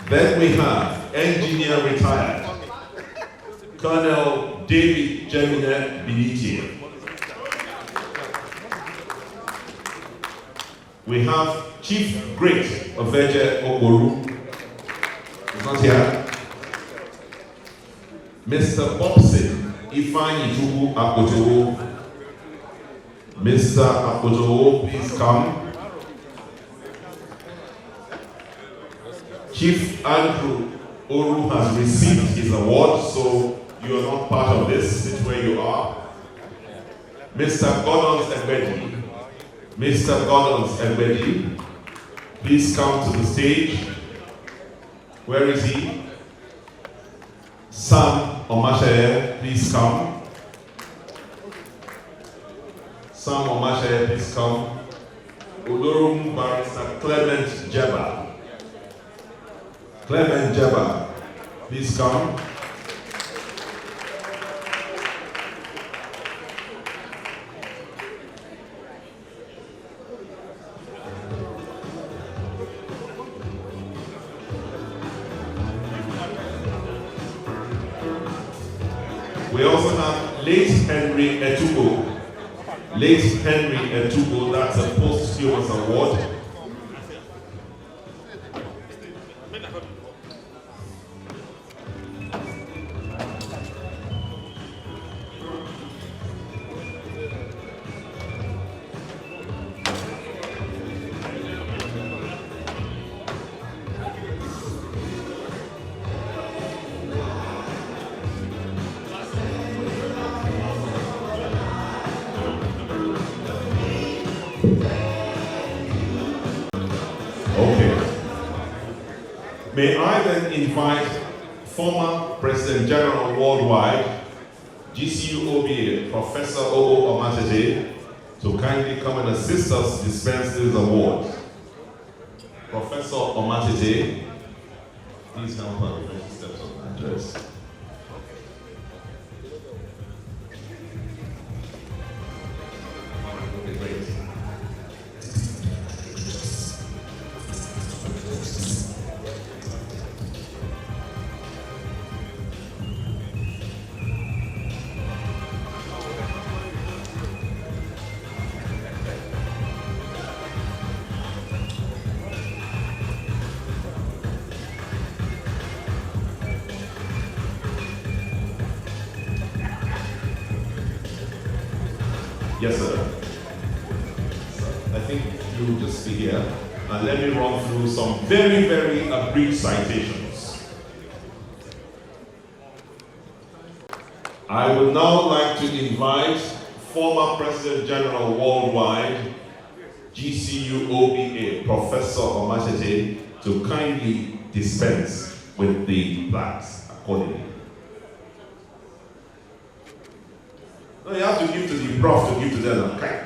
[SPEAKER 3] Then we have engineer retired, Colonel David Jemine Binitie. We have Chief Great Oveje Oboru. He's not here. Mr. Bobson Ifeanyi Chukwu Akpotowo. Mr. Akpotowo, please come. Chief Andrew Oru has received his award, so you are not part of this. Sit where you are. Mr. Gordons Ebedi. Mr. Gordons Ebedi, please come to the stage. Where is he? Sam Omashaye, please come. Sam Omashaye, please come. Olorum Barrister Clement Jeba. Clement Jeba, please come. We also have late Henry Etugo. Late Henry Etugo, that's a posthumous award. May I then invite former President General Worldwide, Gcuoba, Professor O.O. Omatete, to kindly come and assist us dispense this award. Professor Omatete, please come up and finish the steps of the address. Okay, great. Yes, sir. I think you will just be here and let me run through some very, very brief citations. I would now like to invite former President General Worldwide, Gcuoba, Professor Omatete, to kindly dispense with the plaques accordingly. No, you have to give to the prof to give to them. Okay.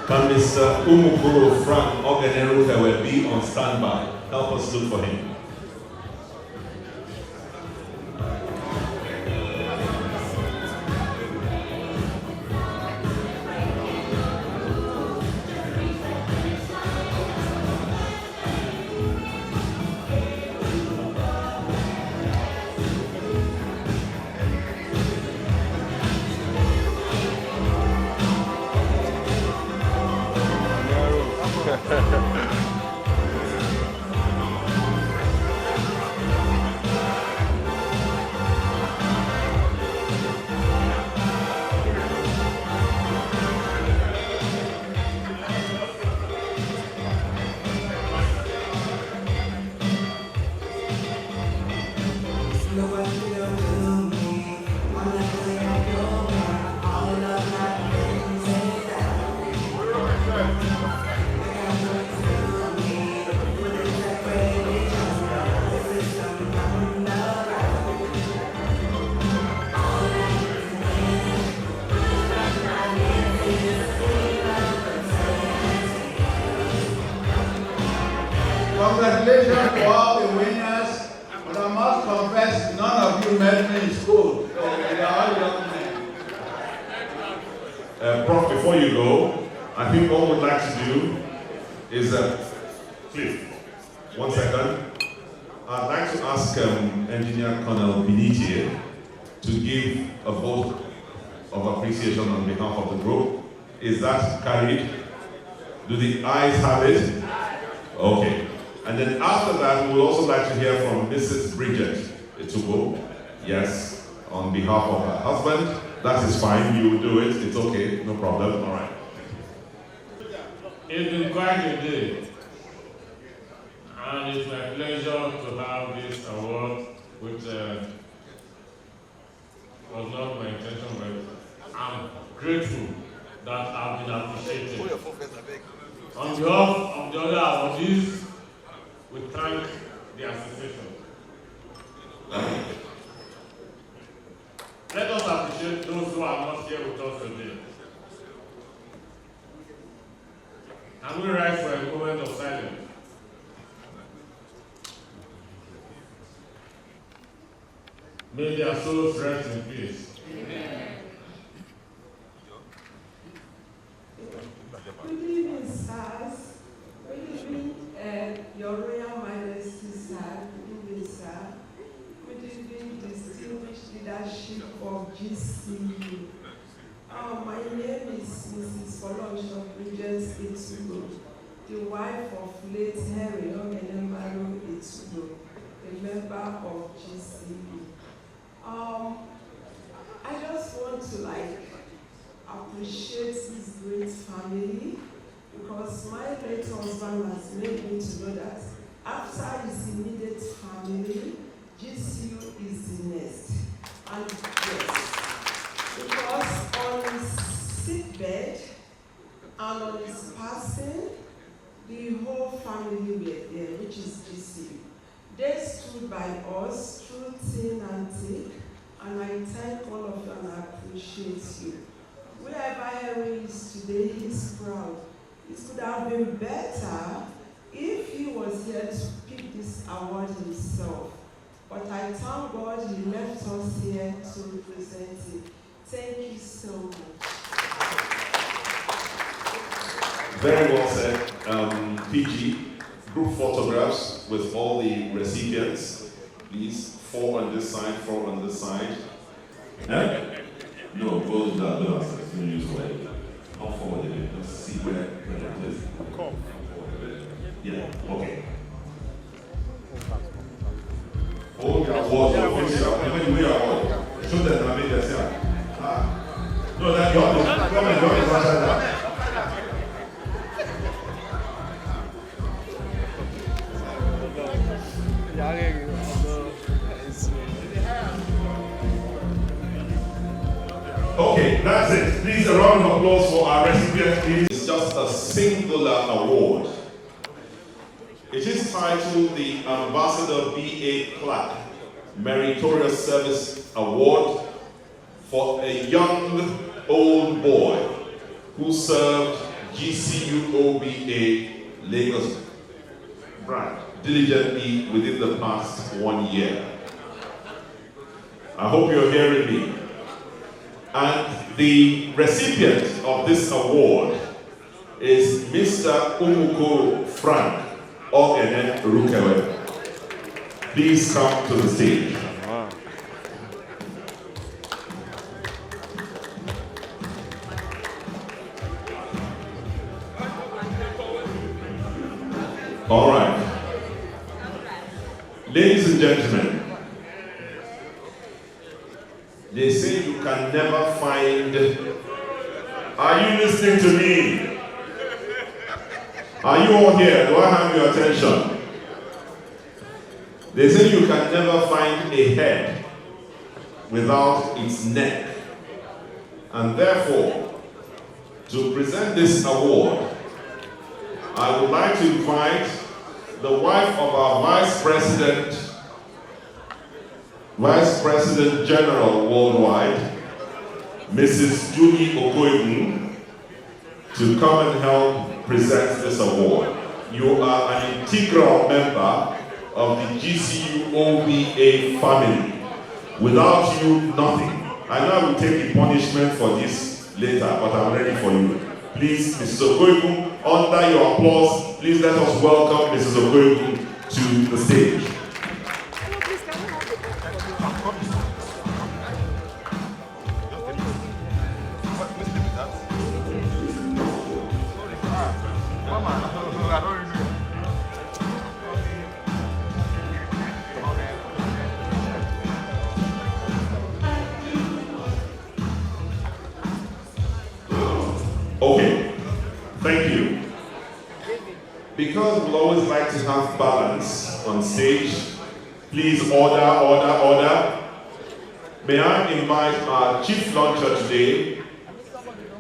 [SPEAKER 3] Can Mr. Umukuro Frank Ogeneruka will be on standby? Help us look for him.
[SPEAKER 14] Congratulations to all the winners.
[SPEAKER 3] you go, I think what we'd like to do is, Cliff, 1 second. I'd like to ask Engineer Colonel Benitier to give a vote of appreciation on behalf of the group. Is that carried? Do the ayes have it? Okay. And then after that, we would also like to hear from Mrs. Bridget Etubo. Yes, on behalf of her husband. That is fine, you will do it. It's okay, no problem. All right.
[SPEAKER 14] It's been quite a day. And it's my pleasure to have this award, which was not my intention, but I'm grateful that I've been appreciated. On behalf of the other awardees, we thank the association. Let us appreciate those who are not here with us today. And we rise for a moment of silence. May their souls rest in peace. Amen.
[SPEAKER 15] Good evening, sirs. Good evening, Your Royal Majesty, sir. Good evening, sir. Good evening, distinguished leadership of GCU. My name is Mrs. Folosho Bridget Etubo, the wife of late Henry Ogenemaru Etubo, a member of GCU. I just want to appreciate this great family, because my late husband has made me to know that after his immediate family, GCU is the next. And yes, because on his sickbed and on his passing, the whole family were there, which is GCU. They stood by us through thin and thick, and I thank all of you and I appreciate you. Wherever Henry is today, he's proud. It could have been better if he was here to pick this award himself. But I thank God he left us here to represent him. Thank you so much.
[SPEAKER 3] Very well said. PG, group photographs with all the recipients. Please, 4 on this side, 4 on this side. No, go to that door. Don't use way. How forward it is. Let's see where it is. Yeah, okay. Hold your award. When you award, show them I made that. No, that you have to come and join that. Okay, that's it. Please, a round of applause for our recipient. It's just a singular award. It is titled the Ambassador B.A. Clark Meritorious Service Award for a young old boy who served Gcuoba Lagos branch diligently within the past 1 year. I hope you're hearing me. And the recipient of this award is Mr. Umuko Frank Ogene Rukewe. Please come to the stage. All right. Ladies and gentlemen, they say you can never find. Are you listening to me? Are you all here? Do I have your attention? They say you can never find a head without its neck. And therefore, to present this award, I would like to invite the wife of our Vice President General Worldwide, Mrs. Julie Okoyegun, to come and help present this award. You are an integral member of the Gcuoba family. Without you, nothing. I know I will take the punishment for this later, but I'm ready for you. Please, Mrs. Okoyegun, under your applause, please let us welcome Mrs. Okoyegun to the stage. Okay, thank you. Because we always like to have balance on stage, please order. May I invite our chief launcher today,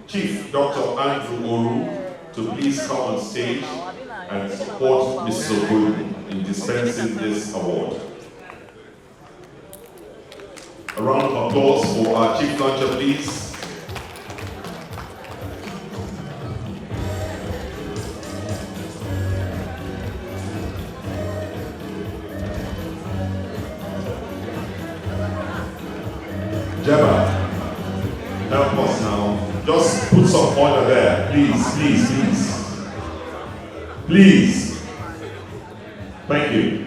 [SPEAKER 3] Chief Dr. Andrew Oru, to please come on stage and support Mrs. Okoyegun in dispensing this award. A round of applause for our chief launcher, please. Jeba, help us now. Just put some order there, please. Please. Thank you.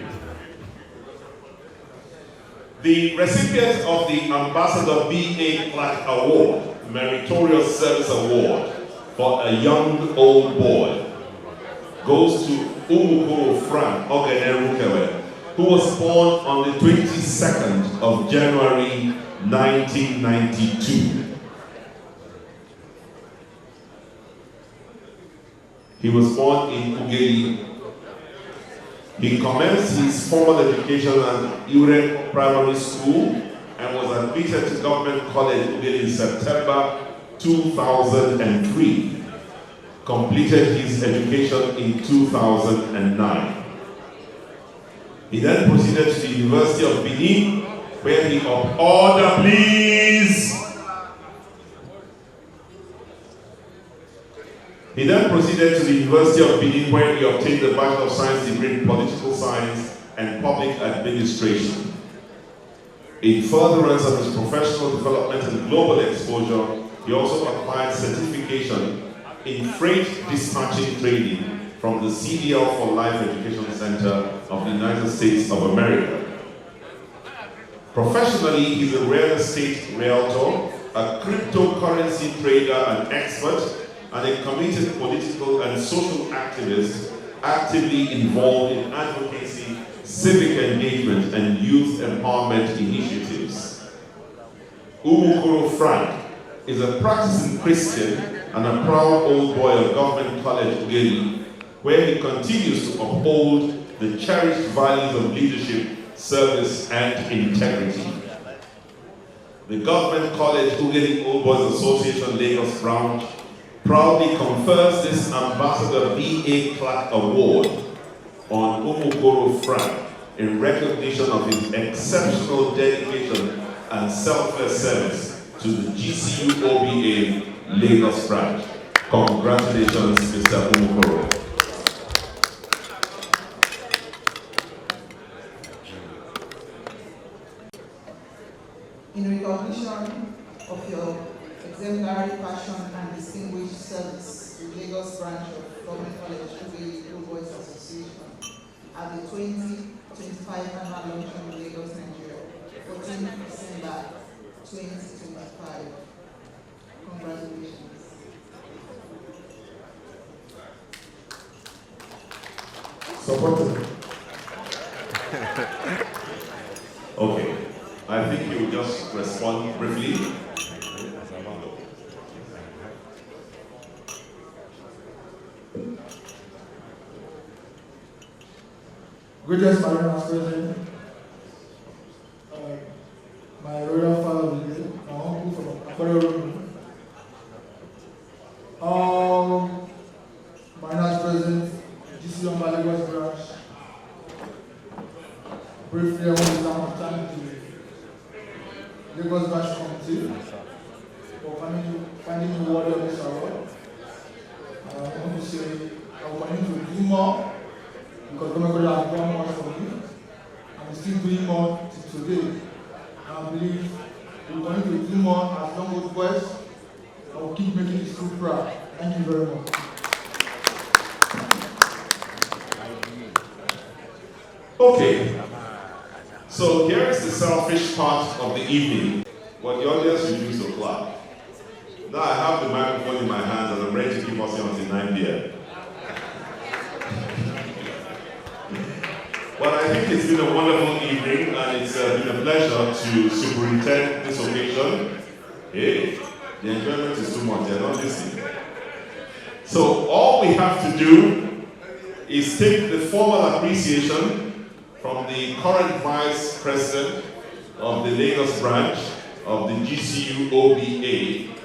[SPEAKER 3] The recipient of the Ambassador B.A. Clark Award, Meritorious Service Award for a young old boy, goes to Umukoro Frank Ogenerukewe, who was born on the 22nd of January 1992. He was born in Ugeli. He commenced his formal education at Ure Primary School and was admitted to Government College Ugeli in September 2003. Completed his education in 2009. He then proceeded to the University of Benin, where he order, please. He then proceeded to the University of Benin, where he obtained the Bachelor of Science degree in Political Science and Public Administration. In furtherance of his professional development and global exposure, he also acquired certification in freight dispatching training from the CDL for Life Education Center of the United States of America. Professionally, he's a real estate realtor, a cryptocurrency trader and expert, and a committed political and social activist actively involved in advocacy, civic engagement, and youth empowerment initiatives. Umukoro Frank is a practicing Christian and a proud old boy of Government College Ugeli, where he continues to uphold the cherished values of leadership, service, and integrity. The Government College Ugeli Old Boys Association Lagos branch proudly confers this Ambassador B.A. Clark Award on Umukoro Frank in recognition of his exceptional dedication and selfless service to the Gcuoba Lagos branch. Congratulations, Mr. Umukoro.
[SPEAKER 16] In recognition of your exemplary passion and distinguished service to Lagos branch of Government College Ugeli Old Boys Association at the 2025 annual luncheon in Lagos, Nigeria, 14 December 2025. Congratulations.
[SPEAKER 9] Supported.
[SPEAKER 3] Okay, I think you will just respond briefly.
[SPEAKER 7] Greatest Marina President, my royal father, my uncle from Aquarium. Marina President, Gcuoba Lagos branch. Briefly, I want to thank the Lagos branch committee for finding me worthy of this award. I want to say I will continue to do more, because Government College has done much for me. I'm still doing more till today. I believe we're going to do more as young old boys. I will keep making this school proud. Thank you very much.
[SPEAKER 3] Okay, so here is the selfish part of the evening. What the audience will use to clap. Now I have the microphone in my hands and I'm ready to keep us here until 9 p.m. But I think it's been a wonderful evening and it's been a pleasure to superintend this occasion. Hey, the enjoyment is too much, they're not listening. So all we have to do is take the formal appreciation from the current Vice President of the Lagos branch of the Gcuoba,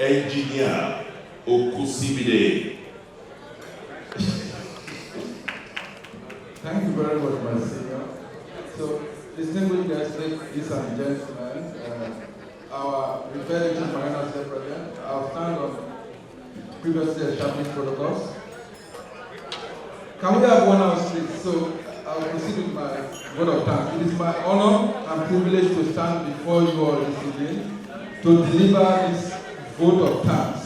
[SPEAKER 3] Engineer Okusibide.
[SPEAKER 8] Thank you very much, my senior. So, distinguished guests, ladies and gentlemen, our referred to Marina State President, I'll stand on previously established protocols. Can we have 1 hour please? So, I'll proceed with my word of thanks. It is my honor and privilege to stand before you all this evening to deliver this vote of thanks.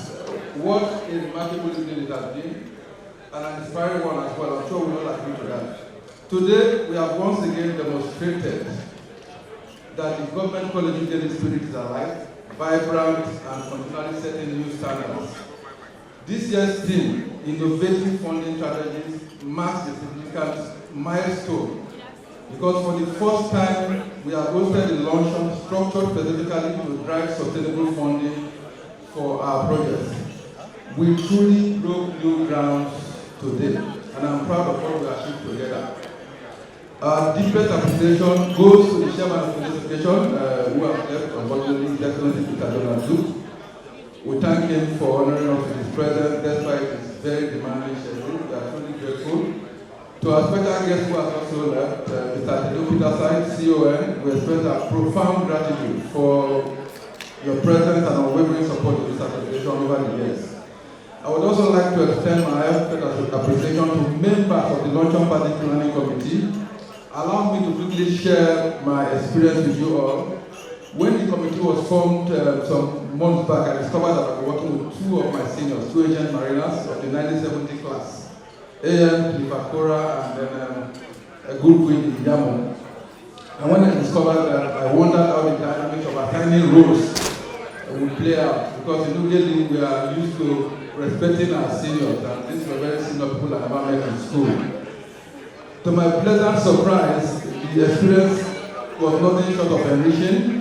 [SPEAKER 8] What a remarkable evening it has been, and an inspiring one as well. I'm sure we all agree to that. Today, we have once again demonstrated that the government college daily spirit is alive, vibrant, and continually setting new standards. This year's theme, Innovative Funding Strategies, marks a significant milestone because for the first time we have hosted a luncheon structured specifically to drive sustainable funding for our projects. We truly broke new ground today, and I'm proud of what we achieved together. Our deepest appreciation goes to the chairman of this occasion, who has left, unfortunately, His Excellency Mr. Donald Duke. We thank him for honoring us with his presence despite his very demanding schedule. We are truly grateful. To our special guest who has also left, Mr. Tedo Peterside, CON, we express our profound gratitude for your presence and unwavering support of this association over the years. I would also like to extend my appreciation to members of the Luncheon Party Planning Committee. Allow me to quickly share my experience with you all. When the committee was formed some months back, I discovered that I was working with two of my seniors, two agent mariners of the 1970 class. A.M. Clifford and then a good queen in Yamu. And when I discovered that, I wondered how the dynamics of assigning roles would play out, because immediately we are used to respecting our seniors, and these were very senior people I never met in school. To my pleasant surprise, the experience was nothing short of enriching.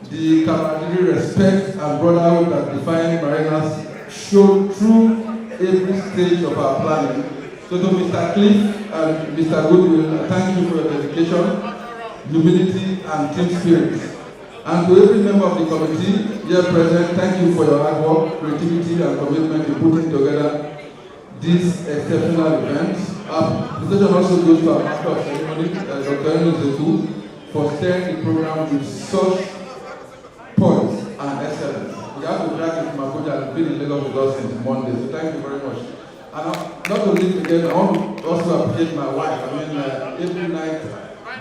[SPEAKER 8] The camaraderie, respect, and brotherhood that defined mariners showed through every stage of our planning. So to Mr. Cliff and Mr. Goodwill, thank you for your dedication, humility, and team spirit. And to every member of the committee here present, thank you for your hard work, creativity, and commitment in putting together this exceptional event. Our presentation also goes to our Master of Ceremony, Dr. Enozeku, for steering the program with such poise and excellence. We have to drag it from Abuja and been in Lagos with us since Monday, so thank you very much. And not to leave again, I want to also appreciate my wife. I mean, every night,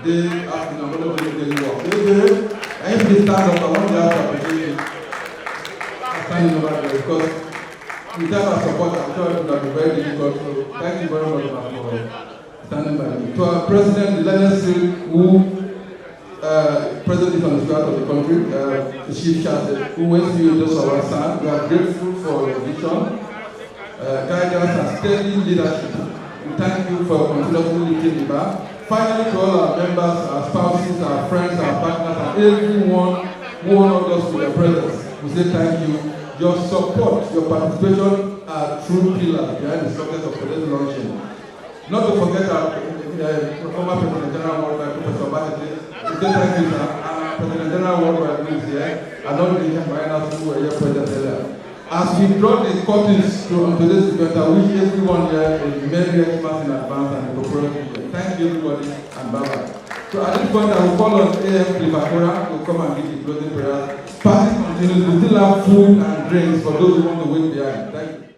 [SPEAKER 8] day after, I'm going to do daily work. And if they stand up, I want to have to appreciate you. Standing over there, because without our support, I'm sure it would have been very difficult. So thank you very much for standing by me. To our president, the legacy who President on the start of the country, the Chief Chancellor, who went to you just our son. We are grateful for your vision, guidance, and steady leadership. We thank you for continuously lifting the bar. Finally, to all our members, our spouses, our friends, our partners, and everyone who honored us with their presence, we say thank you. Your support, your participation are true pillars behind the success of today's launching. Not to forget our former President General Worldwide, Professor Bakete. We say thank you, sir. President General Worldwide is here, and all the Asian mariners who were here present earlier. As we draw the curtains to today's event, I wish everyone here a Merry Xmas in advance and a prosperous year. Thank you, everybody, and bye-bye. So at this point, I will call on A.M. Clifford to come and give the closing prayer. Party continues. We still have food and drinks for those who want to wait behind. Thank you.